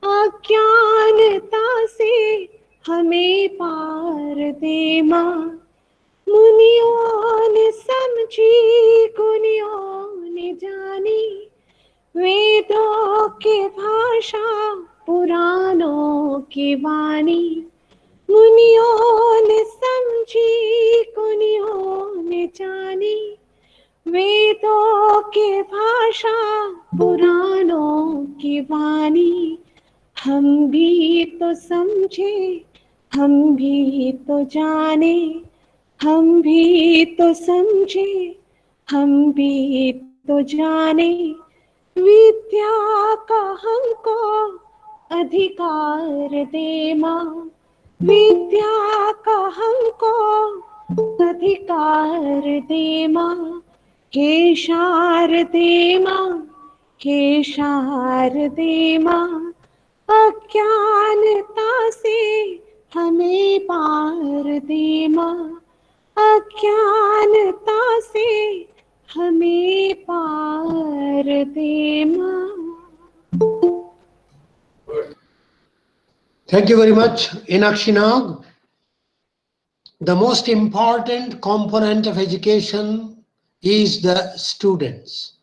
अज्ञानता से हमें पार दे माँ। मुनियों ने समझी, गुनियों ने जानी, वेदों की भाषा, पुराणों की वाणी। मुनियों ने समझी, गुनियों ने जानी, वेदों की भाषा, पुराणों की वाणी। हम भी तो समझे, हम भी तो जाने, हम भी तो समझे, हम भी तो जाने, विद्या का हमको अधिकार दे माँ। विद्या का हमको अधिकार दे माँ। हे शारदे माँ, हे शारदे माँ, अज्ञानता से हमें पार दे माँ। अज्ञानता से हमें पार दे माँ। Thank you very much, Enakshi Nag. The most important component of education is the students.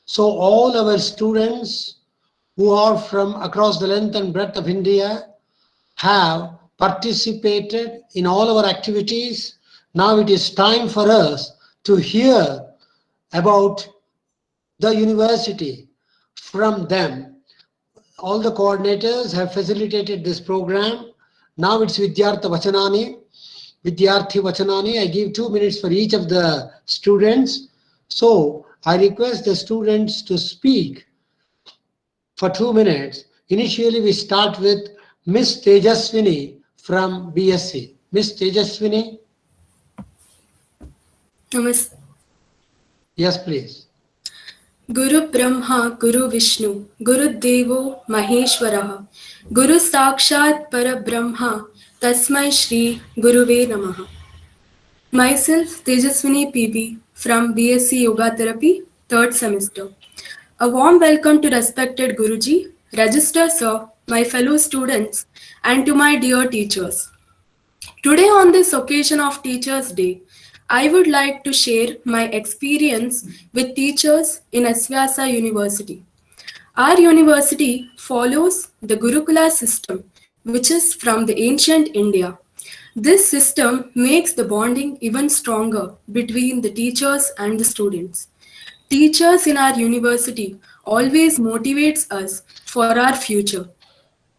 So all our students who are from across the length and breadth of India have participated in all our activities. Now it is time for us to hear about the university from them. All the coordinators have facilitated this program. Now it's Vidyarthi Vachanani. I give 2 minutes for each of the students. So I request the students to speak for 2 minutes. Initially, we start with Miss Tejaswini from BSc. Miss Tejaswini? Namaste. Yes, please. Guru Brahma, Guru Vishnu, Guru Devo Maheshwaraha, Guru Sakshat Parabrahma, Tasmai Shri Guruve Namaha. Myself, Tejaswini PB from BSc Yoga Therapy, 3rd semester. A warm welcome to respected Guruji, Registrar Sir, my fellow students, and to my dear teachers. Today on this occasion of Teachers' Day, I would like to share my experience with teachers in Asvyasa University. Our university follows the Gurukula system, which is from the ancient India. This system makes the bonding even stronger between the teachers and the students. Teachers in our university always motivates us for our future.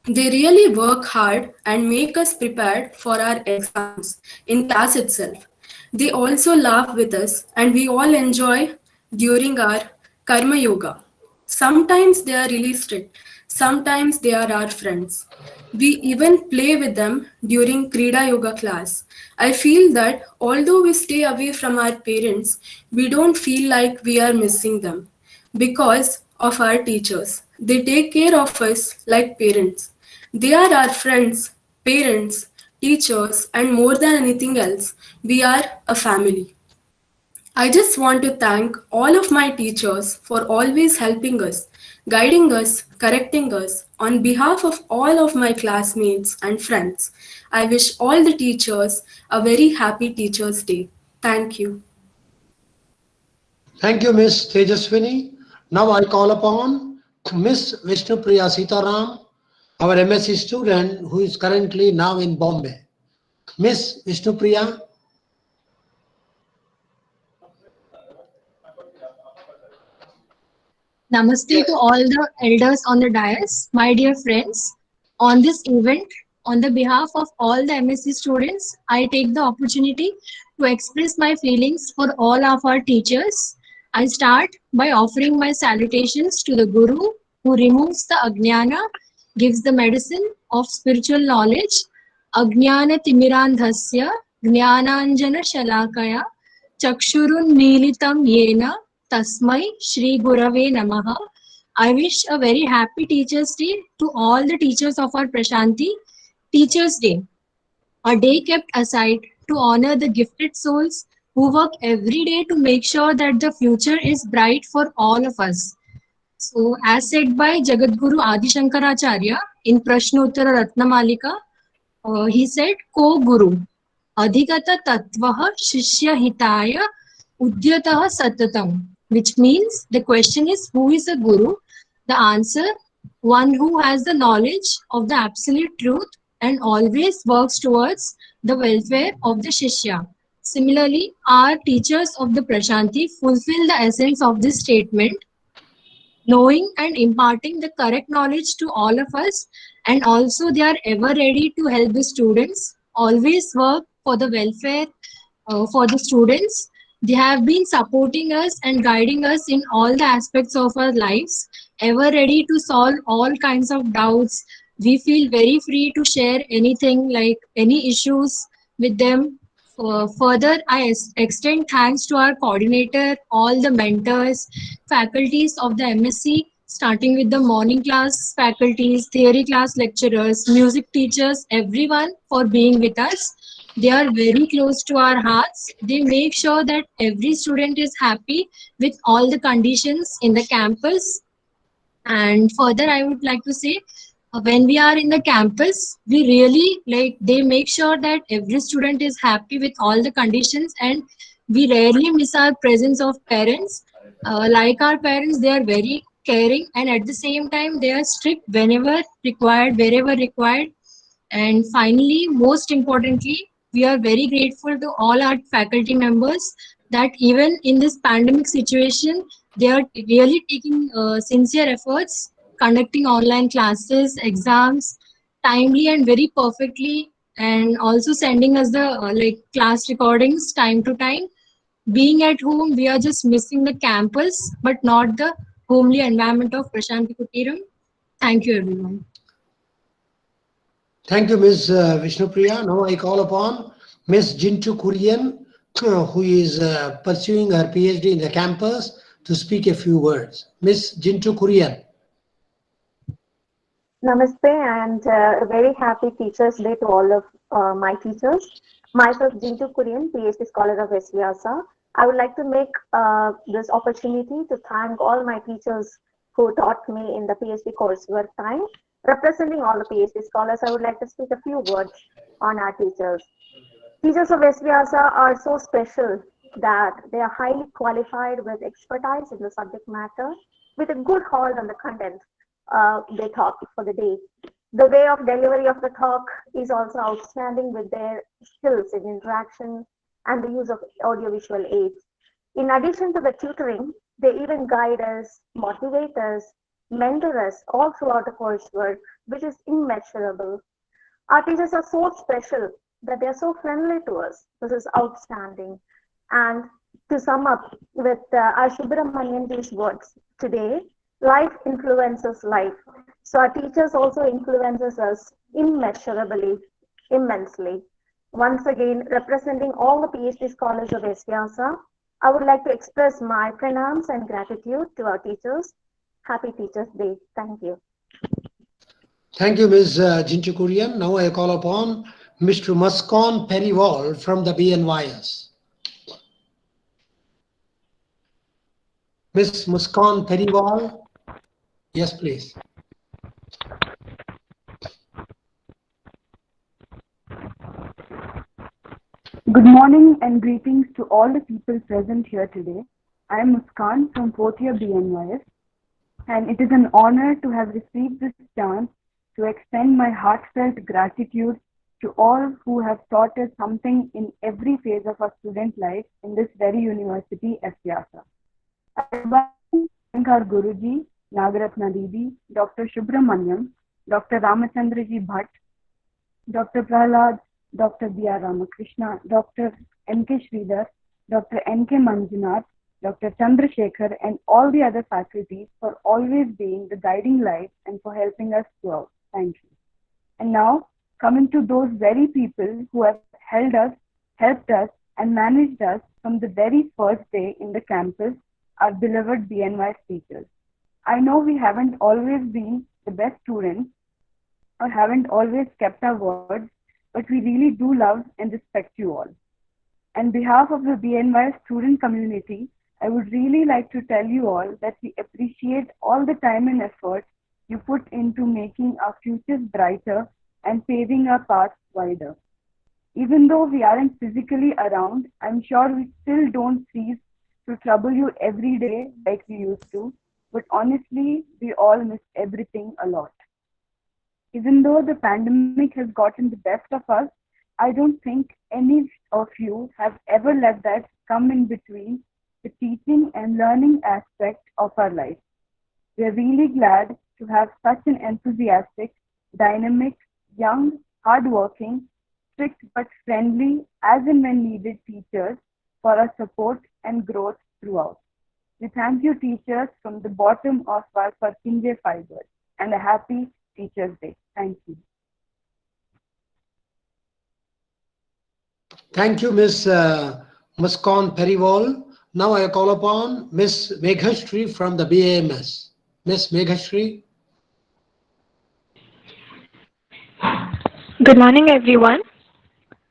They really work hard and make us prepared for our exams in class itself. They also laugh with us and we all enjoy during our Karma Yoga. Sometimes they are really strict, sometimes they are our friends. We even play with them during Krida Yoga class. I feel that although we stay away from our parents, we don't feel like we are missing them because of our teachers. They take care of us like parents. They are our friends, parents, teachers, and more than anything else, we are a family. I just want to thank all of my teachers for always helping us, guiding us, correcting us. On behalf of all of my classmates and friends, I wish all the teachers a very happy Teachers' Day. Thank you. Thank you, Miss Tejaswini. Now I call upon Miss Vishnupriya Sitaram, our MSc student who is currently now in Bombay. Miss Vishnupriya. Namaste to all the elders on the dais, my dear friends. On this event, on the behalf of all the MSc students, I take the opportunity to express my feelings for all of our teachers. I start by offering my salutations to the Guru who removes the Ajnana, gives the medicine of spiritual knowledge. Ajnana Timirandhasya, Jnananjana Shalakaya, Chakshurun Militam Yena, Tasmai Shri Gurave Namaha. I wish a very happy Teachers' Day to all the teachers of our Prashanti. Teachers' Day, a day kept aside to honor the gifted souls who work every day to make sure that the future is bright for all of us. So, as said by Jagadguru Adi Shankaracharya in Prashnottara Ratnamalika, he said, Ko Guru, Adhigata Tattvaha Shishya Hitaya Udyataha Satatam, which means the question is, who is a Guru? The answer, one who has the knowledge of the absolute truth and always works towards the welfare of the Shishya. Similarly, our teachers of the Prashanti fulfill the essence of this statement, knowing and imparting the correct knowledge to all of us, and also they are ever ready to help the students, always work for the welfare for the students. They have been supporting us and guiding us in all the aspects of our lives, ever ready to solve all kinds of doubts. We feel very free to share anything, like any issues with them. Further, I extend thanks to our coordinator, all the mentors, faculties of the MSc, starting with the morning class faculties, theory class lecturers, music teachers, everyone for being with us. They are very close to our hearts. They make sure that every student is happy with all the conditions in the campus. And further, I would like to say, when we are in the campus, we really they make sure that every student is happy with all the conditions, and we rarely miss our presence of parents. Like our parents, they are very caring, and at the same time, they are strict whenever required, wherever required. And finally, most importantly, we are very grateful to all our faculty members that even in this pandemic situation, they are really taking sincere efforts, conducting online classes, exams, timely and very perfectly, and also sending us the class recordings time to time. Being at home, we are just missing the campus, but not the homely environment of Prashanti Kutiram. Thank you, everyone. Thank you, Ms. Vishnupriya. Now I call upon Ms. Jintu Kurian, who is pursuing her PhD in the campus, to speak a few words. Ms. Jintu Kurian. Namaste and a very happy Teachers' Day to all of my teachers. Myself, Jintu Kurian, PhD scholar of SVYASA. I would like to make this opportunity to thank all my teachers who taught me in the PhD coursework time. Representing all the PhD scholars, I would like to speak a few words on our teachers. Teachers of SVYASA are so special that they are highly qualified with expertise in the subject matter, with a good hold on the content they talk for the day. The way of delivery of the talk is also outstanding with their skills in interaction and the use of audiovisual aids. In addition to the tutoring, they even guide us, motivate us, mentor us all throughout the coursework, which is immeasurable. Our teachers are so special that they are so friendly to us. This is outstanding. And to sum up with our Subramanianji's words today, Life influences life. So our teachers also influences us immeasurably, immensely. Once again, representing all the PhD scholars of SVYASA, I would like to express my pranams and gratitude to our teachers. Happy Teachers Day. Thank you. Thank you, Ms. Jinchu Kurian. Now I call upon Mr. Muskan Periwal from the BNYS. Ms. Muskan Periwal. Yes, please. Good morning and greetings to all the people present here today. I am Muskan from 4th year BNYS, and it is an honor to have received this chance to extend my heartfelt gratitude to all who have taught us something in every phase of our student life in this very university, SVYASA. I would like to thank our Guruji, Nagaratna Didi, Dr. Subramaniam, Dr. Ramachandraji Bhatt, Dr. Prahlad, Dr. B.R. Ramakrishna, Dr. M.K. Sridhar, Dr. N.K. Manjunath, Dr. Chandrasekhar, and all the other faculties for always being the guiding light and for helping us throughout. Thank you. And now, coming to those very people who have held us, helped us, and managed us from the very first day in the campus, our beloved BNYS teachers. I know we haven't always been the best students or haven't always kept our words, but we really do love and respect you all. On behalf of the BNYS student community, I would really like to tell you all that we appreciate all the time and effort you put into making our futures brighter and paving our paths wider. Even though we aren't physically around, I'm sure we still don't cease to trouble you every day like we used to, but honestly, we all miss everything a lot. Even though the pandemic has gotten the best of us, I don't think any of you have ever let that come in between the teaching and learning aspect of our life. We are really glad to have such an enthusiastic, dynamic, young, hardworking, strict but friendly, as and when needed teachers for our support and growth throughout. We thank you, teachers, from the bottom of our Parkinje fibers, and a happy Teachers' Day. Thank you. Thank you, Ms. Muskan Periwal. Now I call upon Ms. Meghashri from the BAMS. Ms. Meghashri. Good morning, everyone.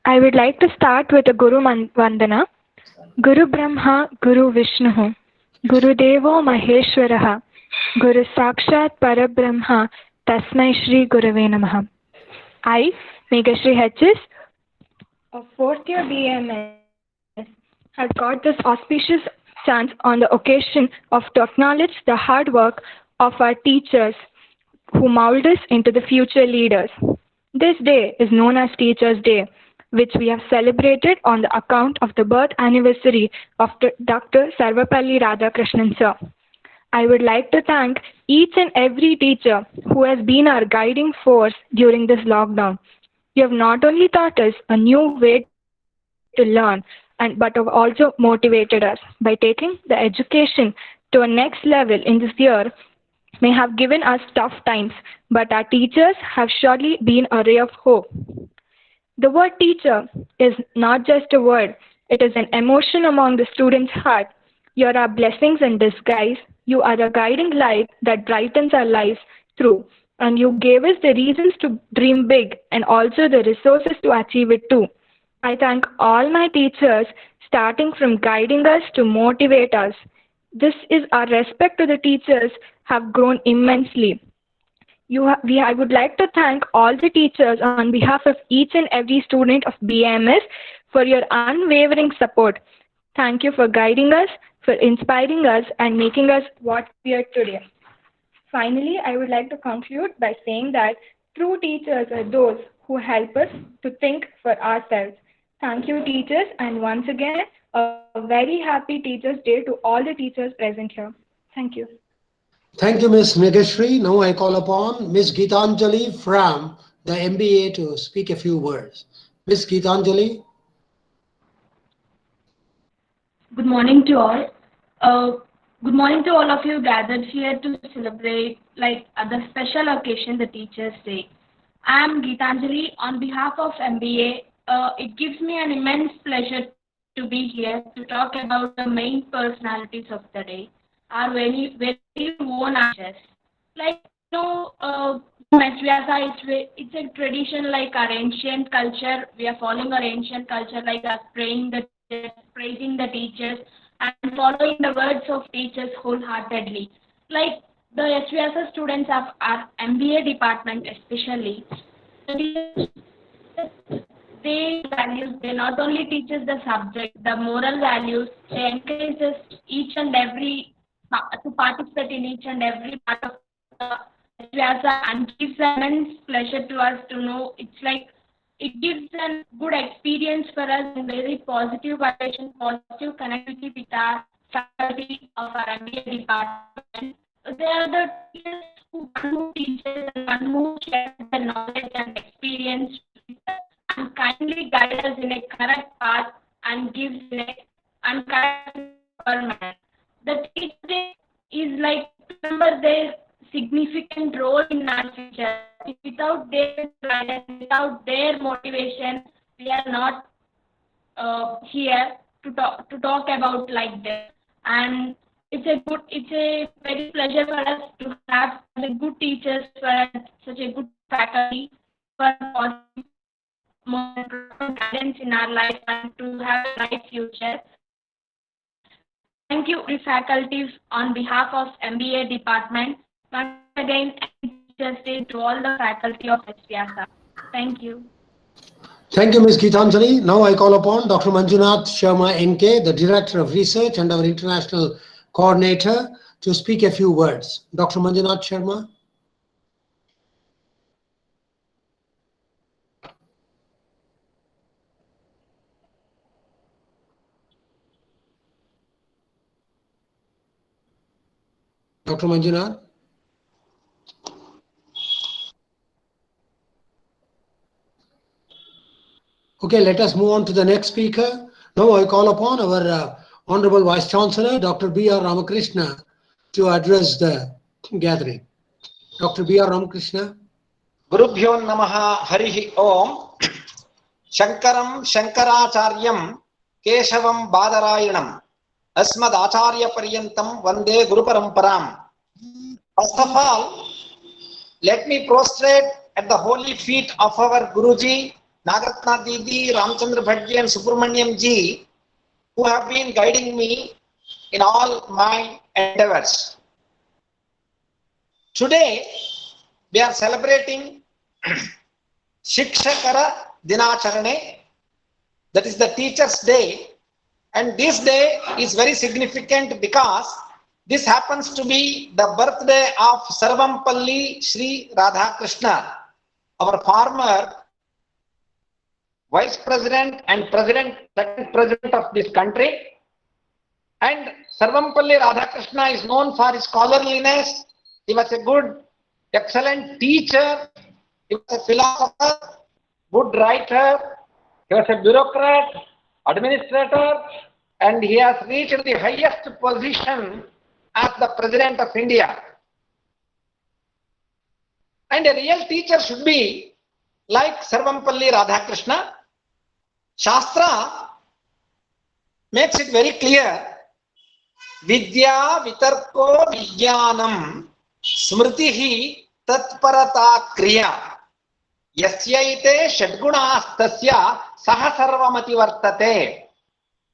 I would like to start with a Guru Vandana. Guru Brahma, Guru Vishnu, Guru Devo Maheshwaraha, Guru Sakshat Parabrahma, Tasmai Shri Gurave Namaha. I, Meghashri Hedges, a 4th year BMS, has got this auspicious chance on the occasion of to acknowledge the hard work of our teachers who mold us into the future leaders. This day is known as Teachers' Day, which we have celebrated on the account of the birth anniversary of Dr. Sarvapalli Radhakrishnan sir. I would like to thank each and every teacher who has been our guiding force during this lockdown. You have not only taught us a new way to learn, but have also motivated us by taking the education to a next level in this year. May have given us tough times, but our teachers have surely been a ray of hope. The word teacher is not just a word, it is an emotion among the students' heart. You are our blessings in disguise. You are a guiding light that brightens our lives through. And you gave us the reasons to dream big and also the resources to achieve it too. I thank all my teachers, starting from guiding us to motivate us. This is our respect to the teachers have grown immensely. I would like to thank all the teachers on behalf of each and every student of BMS for your unwavering support. Thank you for guiding us, for inspiring us, and making us what we are today. Finally, I would like to conclude by saying that true teachers are those who help us to think for ourselves. Thank you, teachers, and once again, a very happy Teachers' Day to all the teachers present here. Thank you. Thank you, Ms. Meghashri. Now I call upon Ms. Geetanjali from the MBA to speak a few words. Ms. Geetanjali. Good morning to all. Good morning to all of you gathered here to celebrate the special occasion, the Teachers' Day. I am Geetanjali on behalf of MBA. It gives me an immense pleasure to be here to talk about the main personalities of the day, our very, very own teachers. Vyasa, it's a tradition like our ancient culture. We are following our ancient culture like us praising the teachers and following the words of teachers wholeheartedly. Like the SVSS students of our MBA department especially, they not only teach us the subject, the moral values, they encourage us each and every to participate in each and every part of the SVSS and gives immense pleasure to us to know. It's like it gives a good experience for us and very positive vibration, positive connectivity with our faculty of our MBA department. They are the teachers who teach us and who share the knowledge and experience and kindly guide us in a correct path and gives and correct manner. The teacher is like remember their significant role in our future. Without their guidance, without their motivation, we are not here to talk about like this. And it's a very pleasure for us to have the good teachers, for such a good faculty, for more guidance in our life and to have a bright future. Thank you, faculty, on behalf of MBA department. Once again, Teachers' Day to all the faculty of SVSS. Thank you. Thank you, Ms. Geetanjali. Now I call upon Dr. Manjunath Sharma NK, the Director of Research and our International Coordinator, to speak a few words. Dr. Manjunath Sharma. Dr. Manjunath. Okay, let us move on to the next speaker. Now I call upon our Honorable Vice Chancellor, Dr. B.R. Ramakrishna, to address the gathering. Dr. B.R. Ramakrishna. Gurubhyo Namaha Harihi Om Shankaram Shankaracharyam Keshavam Badarayanam Asmad Acharya Paryantam Vande Guru Paramparam. First of all, let me prostrate at the holy feet of our Guruji, Nagaratna Didi, Ramchandra Bhadji and Subramanyam Ji, who have been guiding me in all my endeavors. Today, we are celebrating Shikshakara Dinacharane, that is the Teachers' Day, and this day is very significant because this happens to be the birthday of Sarvampalli Sri Radhakrishna, our former Vice President and second President of this country. And Sarvampalli Radhakrishna is known for his scholarliness. He was a good, excellent teacher. He was a philosopher, good writer. He was a bureaucrat, administrator, and he has reached the highest position as the President of India. And a real teacher should be like Sarvampalli Radhakrishna. Shastra makes it very clear. Vidya vitarko vijnanam smritihi tatparata kriya yasyaite shadgunastasya sahasarvamati vartate.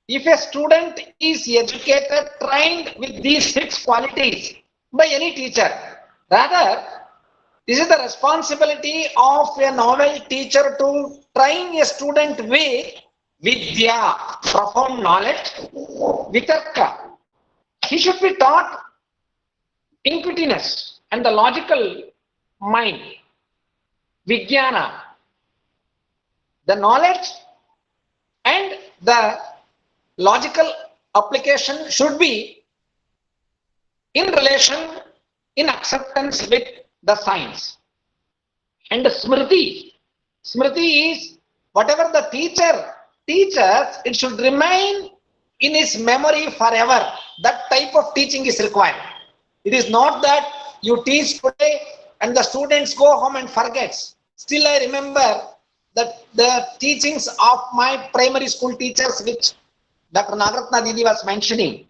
If a student is educated, trained with these 6 qualities by any teacher, rather, this is the responsibility of a novel teacher to train a student with vidya, profound knowledge, vitarka. He should be taught intuitiveness and the logical mind, vijnana, the knowledge and the logical application should be in relation, in acceptance with the science. And Smriti is whatever the teacher teaches, it should remain in his memory forever. That type of teaching is required. It is not that you teach today and the students go home and forgets. Still I remember that the teachings of my primary school teachers, which Dr. Nagaratna Didi was mentioning.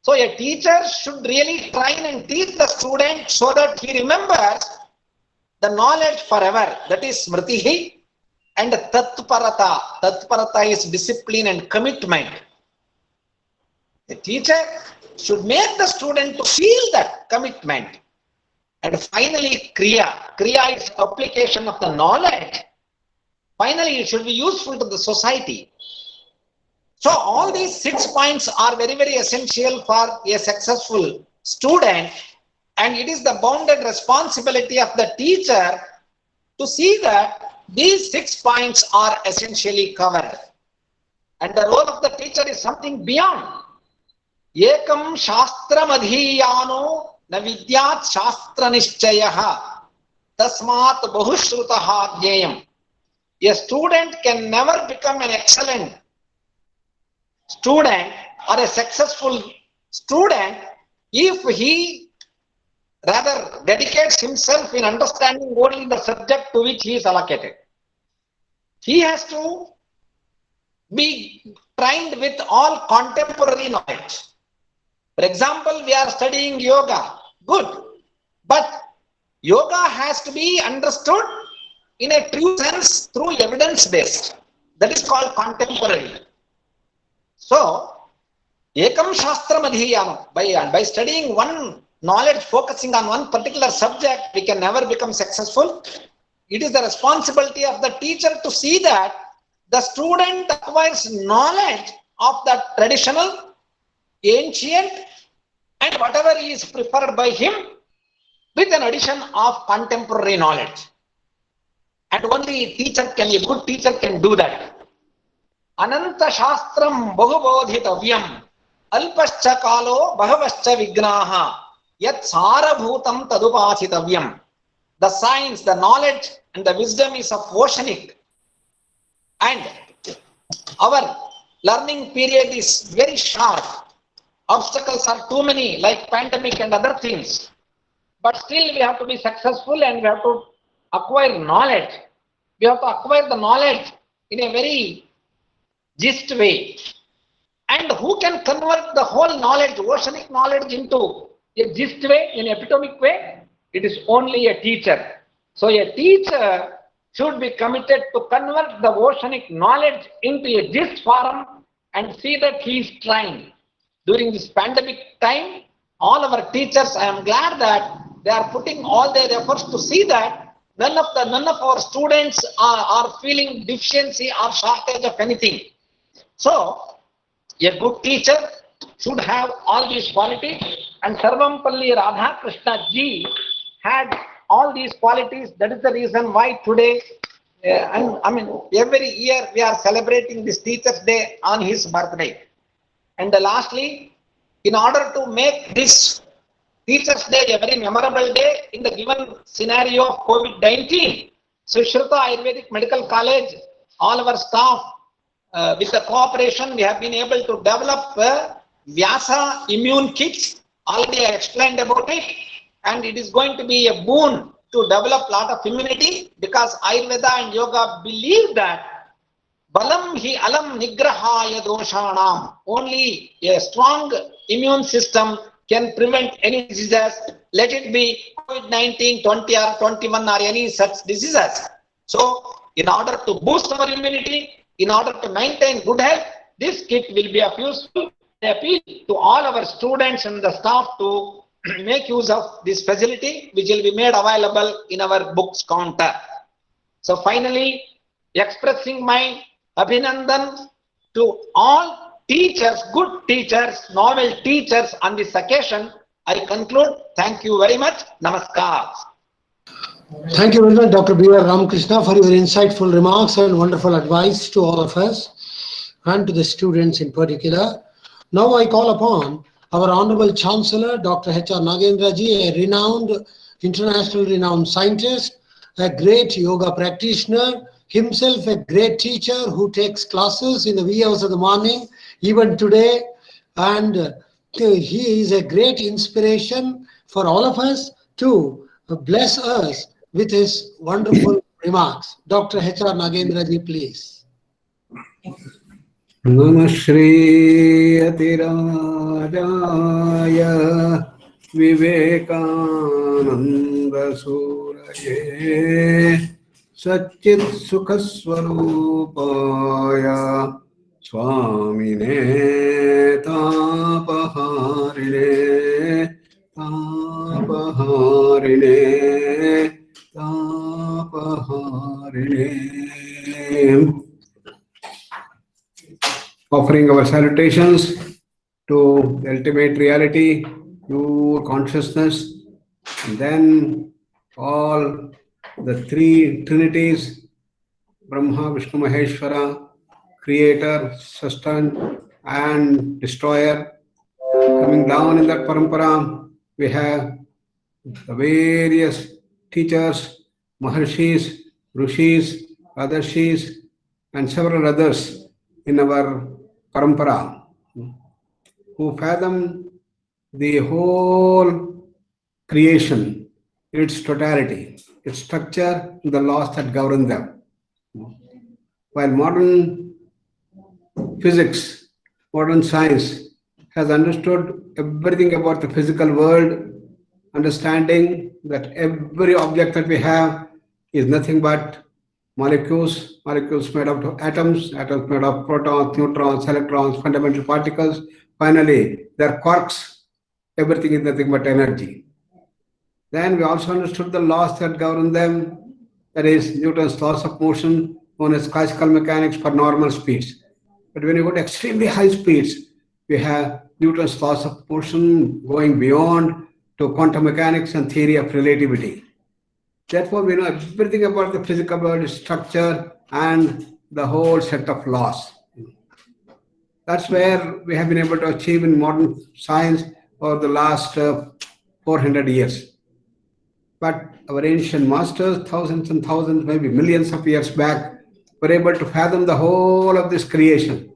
So a teacher should really train and teach the student so that he remembers the knowledge forever. That is smritihi. And tatparata. Tatparata is discipline and commitment. The teacher should make the student to feel that commitment. And finally, kriya. Kriya is application of the knowledge. Finally, it should be useful to the society. So all these 6 points are very, very essential for a successful student. And it is the bounded responsibility of the teacher to see that these 6 points are essentially covered. And the role of the teacher is something beyond. Ekam shastram adhiyano na vidyat shastra nishchayaha tasmat bahushrutaha jnayam. A student can never become an excellent student or a successful student if he rather dedicates himself in understanding only the subject to which he is allocated. He has to be trained with all contemporary knowledge. For example, we are studying yoga. Good. But yoga has to be understood in a true sense through evidence-based. That is called contemporary. So, ekam shastram adhiyam. By studying one knowledge, focusing on one particular subject, we can never become successful. It is the responsibility of the teacher to see that the student acquires knowledge of the traditional, ancient, and whatever is preferred by him with an addition of contemporary knowledge. And only a good teacher can do that. Ananta shastram bahubodhitavyam alpascha kalo bhavascha vignaha yat sarabhutam tadupasitavyam. The science, the knowledge and the wisdom is of oceanic. And our learning period is very short. Obstacles are too many, like pandemic and other things. But still we have to be successful and we have to acquire knowledge. We have to acquire the knowledge in a very gist way. And who can convert the whole knowledge, oceanic knowledge, into a gist way, in epitomic way? It is only a teacher. So a teacher should be committed to convert the oceanic knowledge into a gist form and see that he is trained. During this pandemic time, all our teachers, I am glad that they are putting all their efforts to see that none of our students are feeling deficiency or shortage of anything. So, a good teacher should have all these qualities, and Sarvampalli Radhakrishna ji had all these qualities. That is the reason why today, every year we are celebrating this Teachers' Day on his birthday. And lastly, in order to make this Teachers' Day a very memorable day in the given scenario of COVID-19, Sushruta Ayurvedic Medical College, all our staff, with the cooperation, we have been able to develop Vyasa immune kits. Already I explained about it, and it is going to be a boon to develop a lot of immunity, because Ayurveda and Yoga believe that Balam hi alam nigrahaya doshanam. Only a strong immune system can prevent any diseases, let it be COVID-19, 20 or 21 or any such diseases. So, in order to boost our immunity, in order to maintain good health, this kit will be of useful. I appeal to all our students and the staff to make use of this facility, which will be made available in our books counter. So finally, expressing my Abhinandan to all teachers, good teachers, novel teachers on this occasion, I conclude. Thank you very much. Namaskar. Thank you very much, Dr. B.R. Ramakrishna, for your insightful remarks and wonderful advice to all of us and to the students in particular. Now I call upon our Honorable Chancellor, Dr. H.R. Nagendra ji, a renowned, internationally renowned scientist, a great yoga practitioner, himself a great teacher who takes classes in the wee hours of the morning even today, and he is a great inspiration for all of us to bless us with his wonderful remarks. Dr. H.R. Nagendra ji, please. Namah Shri Atirajaya Vivekananda Suraye Satchit Sukhaswarupaya Swamine Tapaharine Tapaharine. Offering our salutations to the ultimate reality, pure consciousness, and then all the three trinities, Brahma, Vishnu, Maheshwara, creator, sustainer, and destroyer. Coming down in that parampara, we have the various teachers, Maharshis, Rishis, Adarshis, and several others in our parampara, who fathom the whole creation, its totality, its structure, the laws that govern them. While modern physics, modern science has understood everything about the physical world, understanding that every object that we have is nothing but molecules made up of atoms made of protons, neutrons, electrons, fundamental particles. Finally, they are quarks. Everything is nothing but energy. Then we also understood the laws that govern them, that is Newton's laws of motion, known as classical mechanics for normal speeds. But when you go to extremely high speeds, we have Newton's laws of motion going beyond to quantum mechanics and theory of relativity. Therefore, we know everything about the physical world, its structure, and the whole set of laws. That's where we have been able to achieve in modern science over the last 400 years. But our ancient masters, thousands and thousands, maybe millions of years back, were able to fathom the whole of this creation,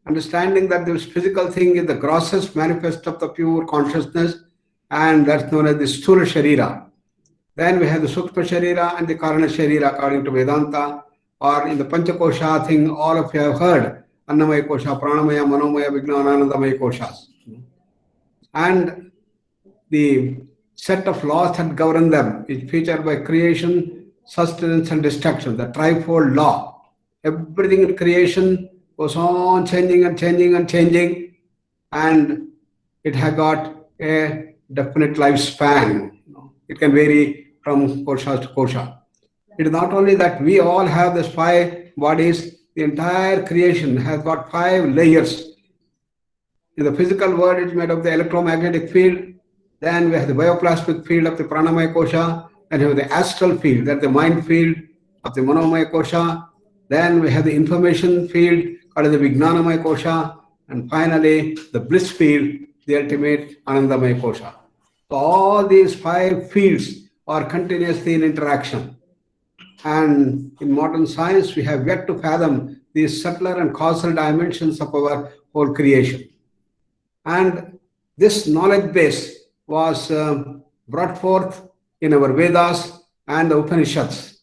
understanding that this physical thing is the grossest manifest of the pure consciousness, and that's known as the Sthula Sharira. Then we have the Sukshma Sharira and the Karana Sharira according to Vedanta, or in the Panchakosha thing, all of you have heard, Annamaya Kosha, Pranamaya, Manomaya, Vijnananandamaya Koshas. And the set of laws that govern them is featured by creation, sustenance, and destruction, the trifold law. Everything in creation goes on changing and changing and changing, and it has got a definite lifespan. It can vary from kosha to kosha. It is not only that we all have these 5 bodies, the entire creation has got 5 layers. In the physical world, it's made of the electromagnetic field. Then we have the bioplasmic field of the Pranamaya Kosha. Then we have the astral field, that's the mind field of the Manomaya Kosha. Then we have the information field called the Vijnanamaya Kosha. And finally, the bliss field, the ultimate Anandamaya Kosha. So all these 5 fields are continuously in interaction. And in modern science, we have yet to fathom these subtler and causal dimensions of our whole creation. And this knowledge base was brought forth in our Vedas and the Upanishads.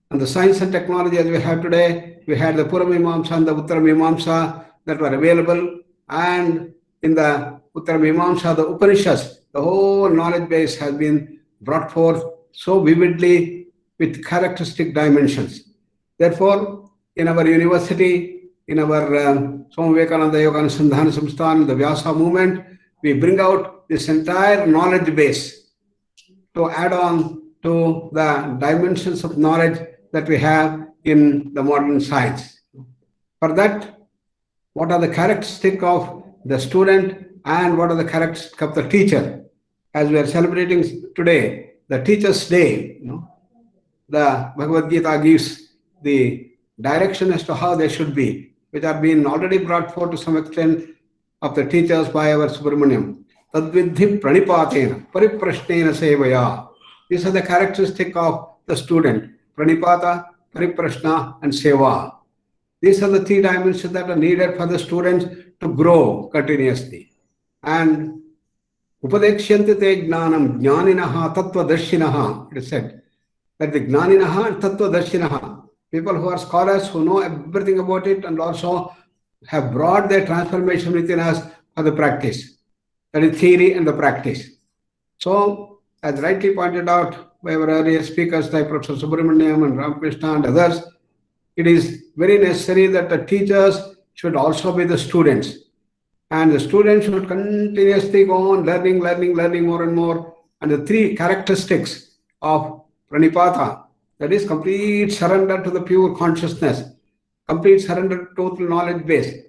And the science and technology as we have today, we had the Puramimamsa and the Uttaramimamsa that were available. And in the Uttaramimamsa, the Upanishads, the whole knowledge base has been brought forth so vividly with characteristic dimensions. Therefore, in our university, in our Swami Vivekananda Yoga Anusandhana Samsthan, the Vyasa movement, we bring out this entire knowledge base to add on to the dimensions of knowledge that we have in the modern science. For that, what are the characteristics of the student and what are the characteristics of the teacher? As we are celebrating today, the Teacher's Day, the Bhagavad Gita gives the direction as to how they should be, which are being already brought forth to some extent of the teachers by our Subramaniam. Tadvidhi pranipatena, pariprashnena sevaya. These are the characteristics of the student. Pranipata, pariprashna, and seva. These are the 3 dimensions that are needed for the students to grow continuously. And Upadekshyanti te jnanam jnaninaha tattvadarshinaha, it is said that the jnaninaha and tattvadarshinaha, people who are scholars who know everything about it and also have brought their transformation within us for the practice. That is theory and the practice. So, as rightly pointed out by our earlier speakers like Professor Subramaniam and Ramakrishna and others, it is very necessary that the teachers should also be the students. And the students should continuously go on learning more and more. And the three characteristics of pranipata, that is complete surrender to the pure consciousness, complete surrender to total knowledge base.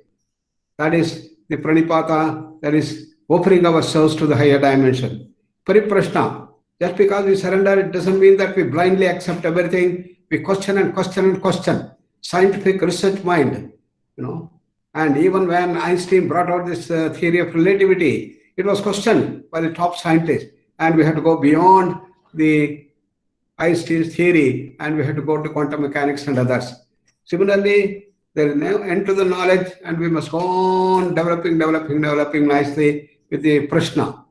That is the pranipata, that is opening ourselves to the higher dimension. Pariprashna, just because we surrender, it doesn't mean that we blindly accept everything. We question and question and question. Scientific research mind, And even when Einstein brought out this theory of relativity, it was questioned by the top scientists. And we had to go beyond the Einstein's theory and we had to go to quantum mechanics and others. Similarly, there is no end to the knowledge and we must go on developing nicely with the prashna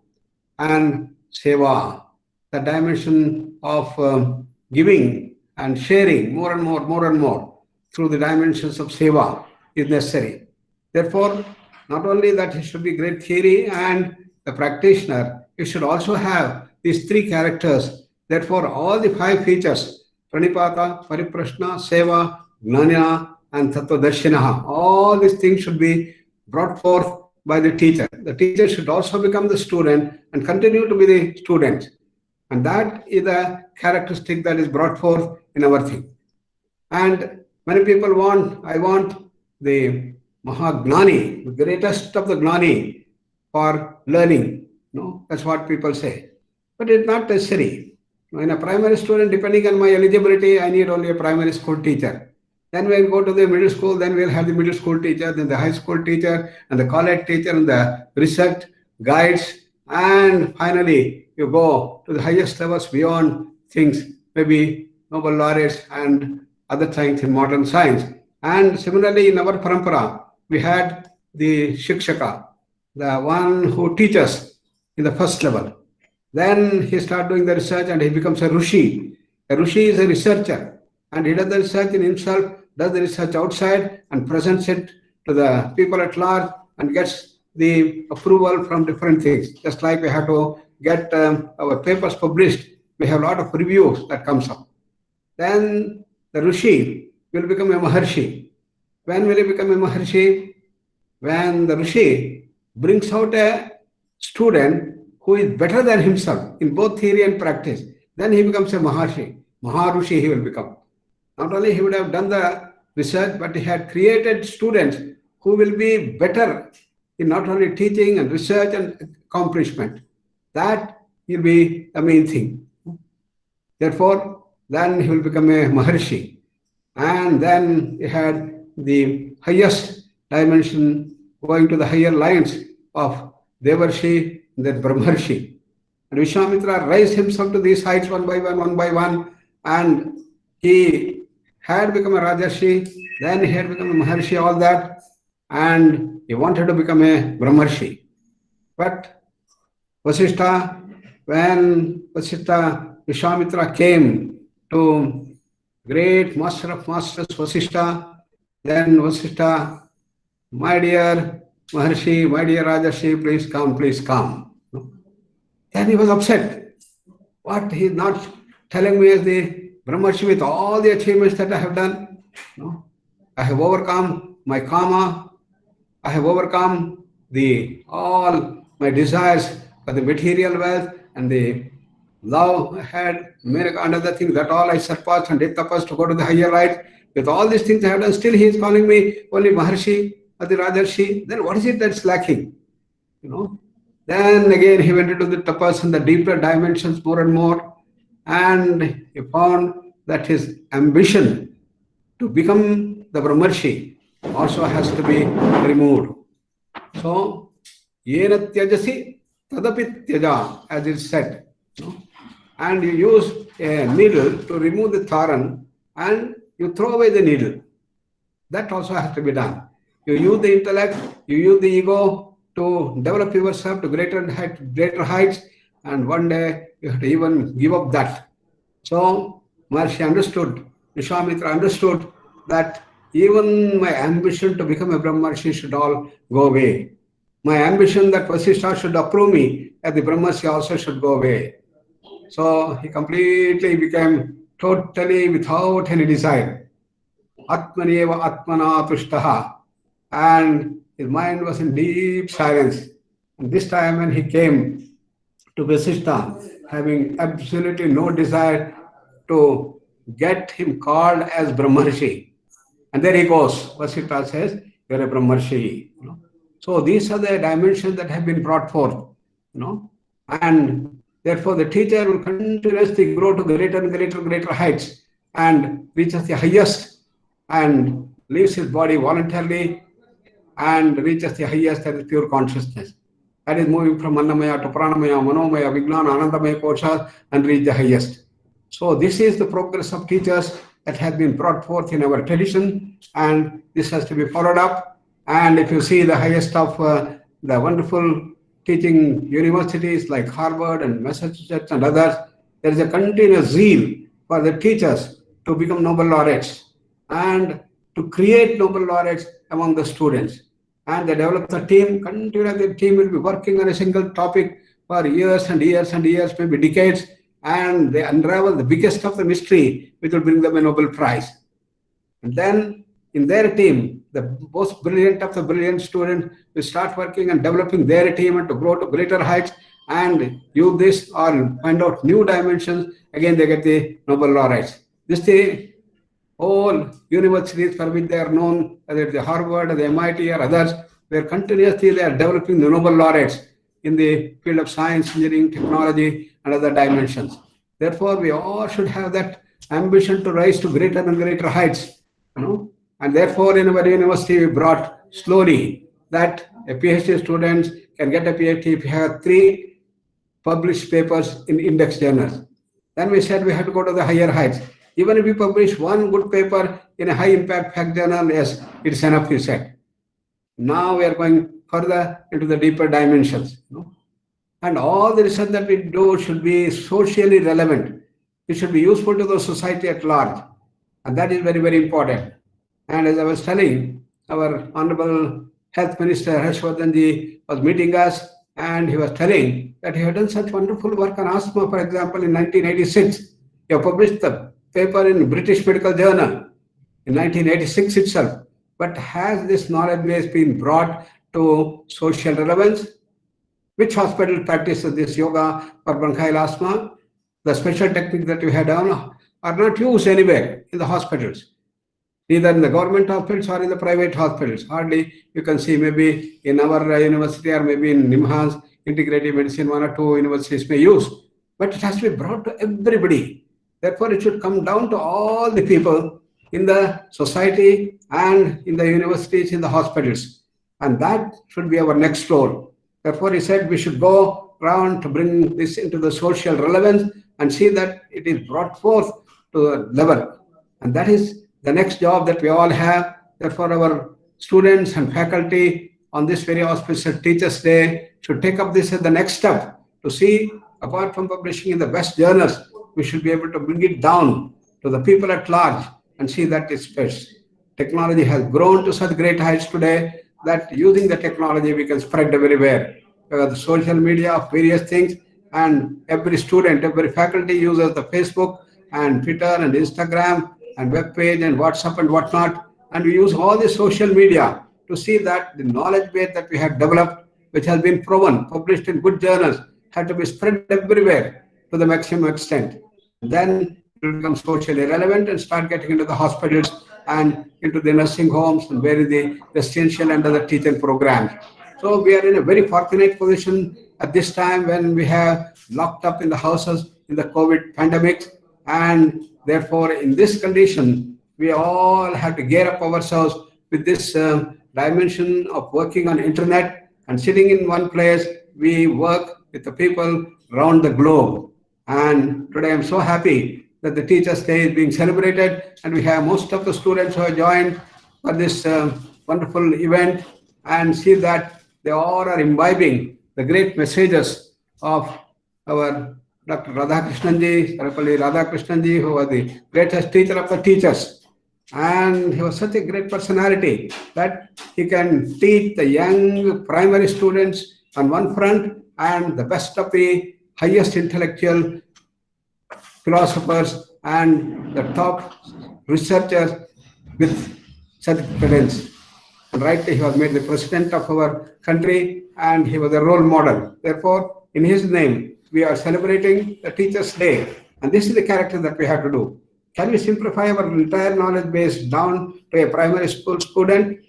and seva, the dimension of giving and sharing more and more through the dimensions of seva is necessary. Therefore, not only that it should be great theory and the practitioner, it should also have these three characters. Therefore, all the 5 features, pranipata, pariprashna, seva, gnanina, and tattvadarshinaha, all these things should be brought forth by the teacher. The teacher should also become the student and continue to be the student. And that is the characteristic that is brought forth in our thing. And many people I want the Mahagnani, the greatest of the Gnani for learning. That's what people say. But it's not necessary. In a primary student, depending on my eligibility, I need only a primary school teacher. Then we'll go to the middle school, then we'll have the middle school teacher, then the high school teacher, and the college teacher, and the research guides. And finally, you go to the highest levels beyond things, maybe Nobel laureates and other things in modern science. And similarly, in our parampara, we had the Shikshaka, the one who teaches in the first level. Then he starts doing the research and he becomes a Rishi. A Rishi is a researcher and he does the research in himself, does the research outside and presents it to the people at large and gets the approval from different things. Just like we have to get our papers published, we have a lot of reviews that comes up. Then the Rishi will become a Maharshi. When will he become a Maharshi? When the Rishi brings out a student who is better than himself in both theory and practice, then he becomes a Maharshi. Maharishi he will become. Not only he would have done the research, but he had created students who will be better in not only teaching and research and accomplishment. That will be the main thing. Therefore, then he will become a Maharshi. And then he had the highest dimension going to the higher lines of Devarshi and then Brahmarshi. And Vishwamitra raised himself to these heights one by one, and he had become a Rajarshi, then he had become a Maharshi, all that, and he wanted to become a Brahmarshi. But Vasishtha, when Vishwamitra came to great master of masters, Vasishtha, then Vasishtha, my dear Maharshi, my dear Rajarshi, please come. Then he was upset. What, he is not telling me as the Brahmarshi with all the achievements that I have done? No. I have overcome my karma. I have overcome all my desires for the material wealth and the love I had, and other things, that all I surpassed and did tapas to go to the higher light. With all these things I have done, still he is calling me only Maharshi or the Rajarshi. Then what is it that's lacking? Then again he went into the tapas and the deeper dimensions more and more, and he found that his ambition to become the Brahmarshi also has to be removed. So, yena tyajasi tadapi tyaja, as it said. And you use a needle to remove the thorn and you throw away the needle. That also has to be done. You use the intellect, you use the ego to develop yourself to greater heights, and one day you have to even give up that. So Maharshi understood, Vishwamitra understood that even my ambition to become a Brahmarshi should all go away. My ambition that Vasishtha should approve me as the Brahmarshi also should go away. So he completely became totally without any desire. Atmaneva Atmana Tushtaha. And his mind was in deep silence. And this time when he came to Vasishtha, having absolutely no desire to get him called as Brahmarshi. And there he goes. Vasishtha says, you're a Brahmarshi. So these are the dimensions that have been brought forth. And therefore the teacher will continuously grow to greater and greater heights and reaches the highest and leaves his body voluntarily and reaches the highest, that is pure consciousness. That is moving from Annamaya to Pranamaya, Manomaya, Vijnana, Anandamaya Kosha and reach the highest. So this is the progress of teachers that has been brought forth in our tradition, and this has to be followed up. And if you see the highest of the wonderful teaching universities like Harvard and Massachusetts and others, there is a continuous zeal for the teachers to become Nobel laureates and to create Nobel laureates among the students. And they develop the team, continuously the team will be working on a single topic for years and years and years, maybe decades, and they unravel the biggest of the mystery, which will bring them a Nobel Prize. And then in their team, the most brilliant of the brilliant students will start working and developing their team and to grow to greater heights and use this or find out new dimensions. Again, they get the Nobel laureates. This the all universities for which they are known, whether it's the Harvard or the MIT or others, where continuously they are developing the Nobel laureates in the field of science, engineering, technology, and other dimensions. Therefore, we all should have that ambition to rise to greater and greater heights. And therefore, in our university, we brought slowly that a PhD student can get a PhD if you have 3 published papers in index journals. Then we said we have to go to the higher heights. Even if we publish 1 good paper in a high impact fact journal, yes, it's enough, we said. Now we are going further into the deeper dimensions. And all the research that we do should be socially relevant. It should be useful to the society at large. And that is very, very important. And as I was telling, our Honorable Health Minister Harshvardhanji was meeting us, and he was telling that he had done such wonderful work on asthma, for example, in 1986. He published the paper in British Medical Journal in 1986 itself. But has this knowledge base been brought to social relevance? Which hospital practices this yoga for bronchial asthma? The special techniques that we have done are not used anywhere in the hospitals, neither in the government hospitals or in the private hospitals. Hardly you can see, maybe in our university or maybe in NIMHANS, integrative medicine, 1 or 2 universities may use. But it has to be brought to everybody. Therefore, it should come down to all the people in the society and in the universities, in the hospitals. And that should be our next role. Therefore, he said we should go around to bring this into the social relevance and see that it is brought forth to a level. And that is the next job that we all have. Therefore, our students and faculty on this very auspicious Teachers' Day should take up this as the next step to see, apart from publishing in the best journals, we should be able to bring it down to the people at large and see that it spreads. Technology has grown to such great heights today that using the technology we can spread everywhere. The social media of various things, and every student, every faculty uses the Facebook and Twitter and Instagram and web page and WhatsApp and whatnot. And we use all the social media to see that the knowledge base that we have developed, which has been proven, published in good journals, have to be spread everywhere to the maximum extent. Then it will become socially relevant and start getting into the hospitals and into the nursing homes and where is the residential and other teaching programs. So we are in a very fortunate position at this time when we have locked up in the houses in the COVID pandemic, and therefore in this condition we all have to gear up ourselves with this dimension of working on internet and sitting in one place. We work with the people around the globe, and today I'm so happy that the Teachers' Day is being celebrated, and we have most of the students who have joined for this wonderful event and see that they all are imbibing the great messages of our Dr. Radhakrishnan-ji, Sarvepalli Radhakrishnan-ji, who was the greatest teacher of the teachers. And he was such a great personality that he can teach the young primary students on one front and the best of the highest intellectual philosophers and the top researchers with such credence. And rightly, he was made the president of our country and he was a role model. Therefore, in his name, we are celebrating the Teachers' Day. And this is the character that we have to do. Can we simplify our entire knowledge base down to a primary school student?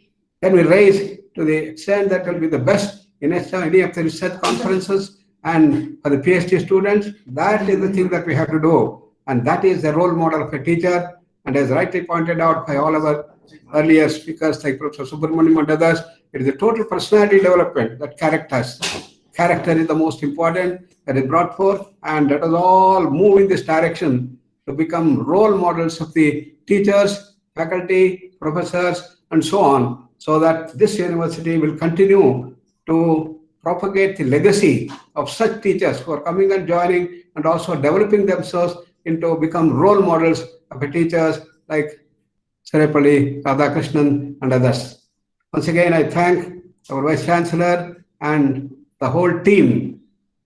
Can we raise to the extent that will be the best in any of the research conferences and for the PhD students? That is the thing that we have to do. And that is the role model of a teacher. And as rightly pointed out by all our earlier speakers like Professor Subramaniam and others, it is a total personality development that characters. Character is the most important that is brought forth, and let us all move in this direction to become role models of the teachers, faculty, professors, and so on, so that this university will continue to propagate the legacy of such teachers who are coming and joining and also developing themselves into become role models of the teachers like Sarvepalli Radhakrishnan and others. Once again, I thank our Vice Chancellor and the whole team,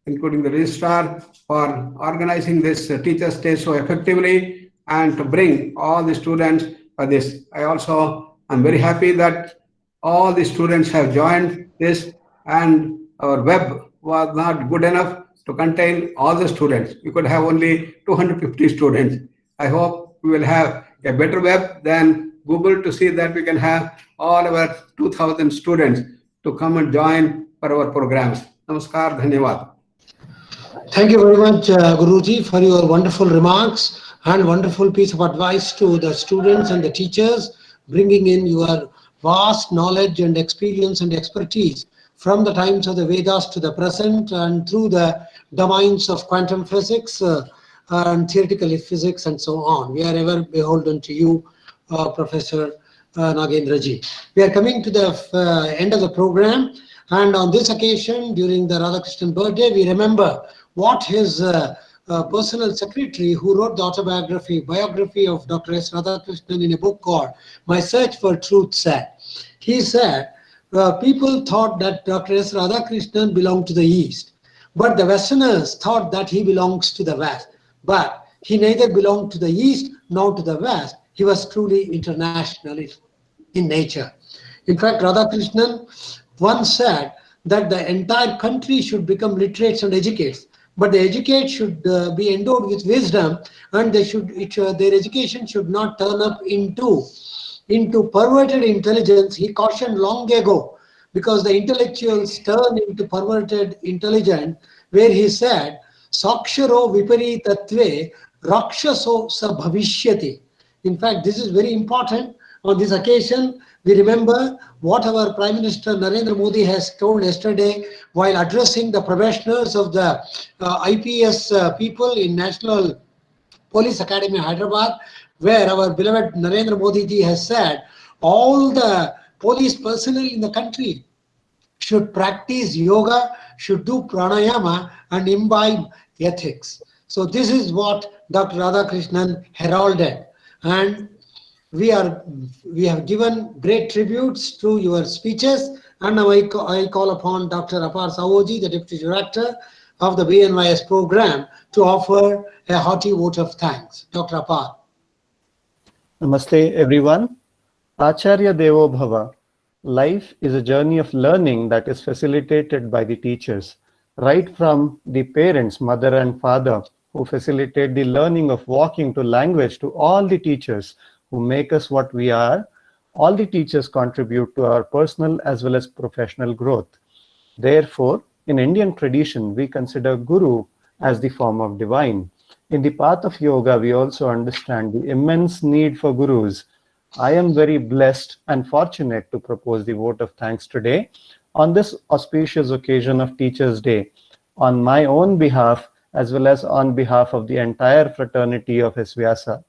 including the registrar, for organizing this Teachers' Day so effectively and to bring all the students for this. I also am very happy that all the students have joined this, and our web was not good enough to contain all the students. We could have only 250 students. I hope we will have a better web than Google to see that we can have all our 2,000 students to come and join for our programs. Namaskar, dhanyawad. Thank you very much, Guruji, for your wonderful remarks and wonderful piece of advice to the students and the teachers, bringing in your vast knowledge and experience and expertise from the times of the Vedas to the present and through the domains of quantum physics and theoretical physics and so on. We are ever beholden to you, Professor Nagendraji. We are coming to the end of the program, and on this occasion, during the Radhakrishnan birthday, we remember what his personal secretary, who wrote the biography of Dr. S. Radhakrishnan in a book called My Search for Truth, said. He said, people thought that Dr. S. Radhakrishnan belonged to the East, but the Westerners thought that he belongs to the West. But he neither belonged to the East nor to the West. He was truly international in nature. In fact, Radhakrishnan once said that the entire country should become literates and educates, but the educate should be endowed with wisdom, and they should their education should not turn up into perverted intelligence. He cautioned long ago, because the intellectuals turn into perverted intelligence, where he said, Saksharo viparitatve rakshaso sa bhavishyati. In fact, this is very important. On this occasion, we remember what our Prime Minister Narendra Modi has told yesterday while addressing the probationers of the IPS people in National Police Academy, Hyderabad, where our beloved Narendra Modi ji has said all the police personnel in the country should practice yoga, should do pranayama and imbibe ethics. So this is what Dr. Radhakrishnan heralded, and we have given great tributes to your speeches, and now I call upon Dr. Apar Saoji, the Deputy Director of the BNYS program, to offer a hearty vote of thanks. Dr. Apar. Namaste everyone. Acharya Devo Bhava. Life is a journey of learning that is facilitated by the teachers, right from the parents, mother and father, who facilitate the learning of walking to language, to all the teachers who make us what we are. All the teachers contribute to our personal as well as professional growth. Therefore, in Indian tradition, we consider Guru as the form of divine. In the path of yoga, we also understand the immense need for gurus. I am very blessed and fortunate to propose the vote of thanks today on this auspicious occasion of Teachers' Day, on my own behalf as well as on behalf of the entire fraternity of S. Vyasa.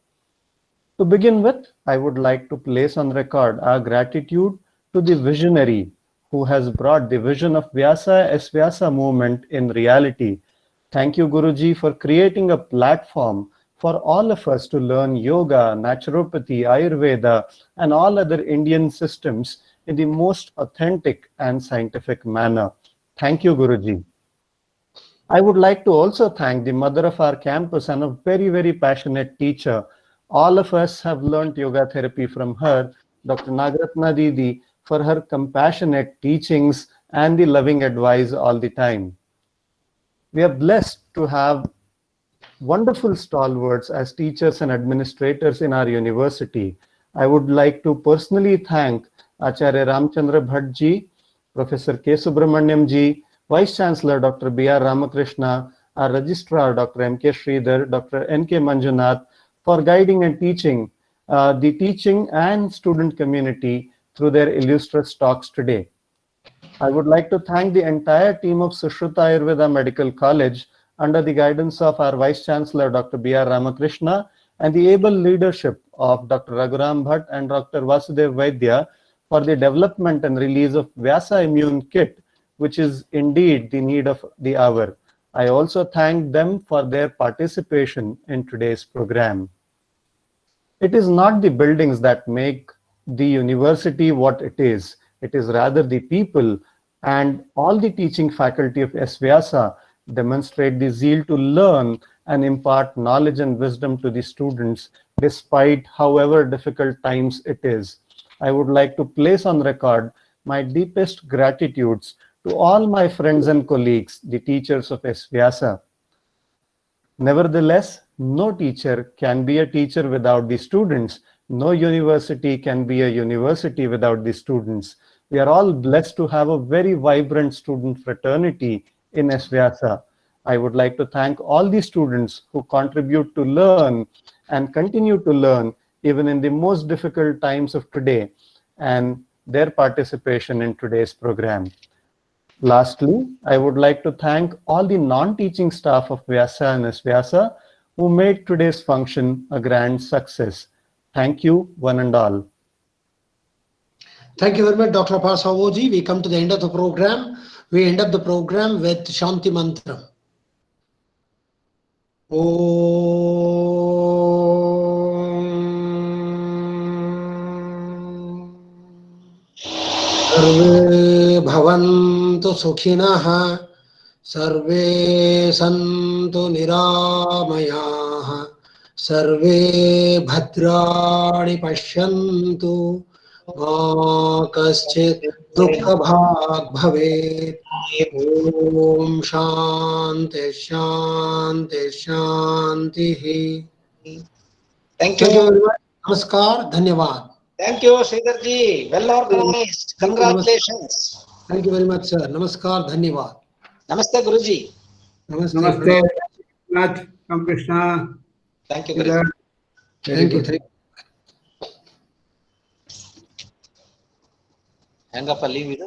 To begin with, I would like to place on record our gratitude to the visionary who has brought the vision of Vyasa as Vyasa movement in reality. Thank you, Guruji, for creating a platform for all of us to learn yoga, naturopathy, Ayurveda, and all other Indian systems in the most authentic and scientific manner. Thank you, Guruji. I would like to also thank the mother of our campus and a very, very passionate teacher. All of us have learned yoga therapy from her, Dr. Nagaratna Didi, for her compassionate teachings and the loving advice all the time. We are blessed to have wonderful stalwarts as teachers and administrators in our university. I would like to personally thank Acharya Ramchandra Bhatt ji, Professor K. Subramaniam ji, Vice Chancellor Dr. B.R. Ramakrishna, our Registrar Dr. M.K. Sridhar, Dr. N.K. Manjunath for guiding and teaching the teaching and student community through their illustrious talks today. I would like to thank the entire team of Sushruta Ayurveda Medical College under the guidance of our Vice Chancellor Dr. B.R. Ramakrishna and the able leadership of Dr. Raghuram Bhatt and Dr. Vasudev Vaidya for the development and release of Vyasa Immune Kit, which is indeed the need of the hour. I also thank them for their participation in today's program. It is not the buildings that make the university what it is. It is rather the people, and all the teaching faculty of S. Vyasa demonstrate the zeal to learn and impart knowledge and wisdom to the students despite however difficult times it is. I would like to place on record my deepest gratitudes to all my friends and colleagues, the teachers of S. Vyasa. Nevertheless, no teacher can be a teacher without the students. No university can be a university without the students. We are all blessed to have a very vibrant student fraternity in S. Vyasa. I would like to thank all the students who contribute to learn and continue to learn even in the most difficult times of today and their participation in today's program. Lastly, I would like to thank all the non-teaching staff of Vyasa and S. Vyasa who made today's function a grand success. Thank you, one and all. Thank you very much, Dr. Pasavoji. We come to the end of the program. We end up the program with Shanti Mantra. Sarve bhavantu sukhinah, sarve santu niramayah, sarve bhadrani pashyantu, ma kaschit dukha bhag bhavet. Om Shanti Shanti Shanti. Thank you. Thank you very much. Namaskar. Dhanyavad. Thank you, Sridharji. Well organized. Congratulations. Thank you very much, sir. Namaskar. Dhanyavad. Namaste, Guruji. Namaste. Nath, Ram Krishna. Thank you, Guruji. Thank you. Hang up a leave it.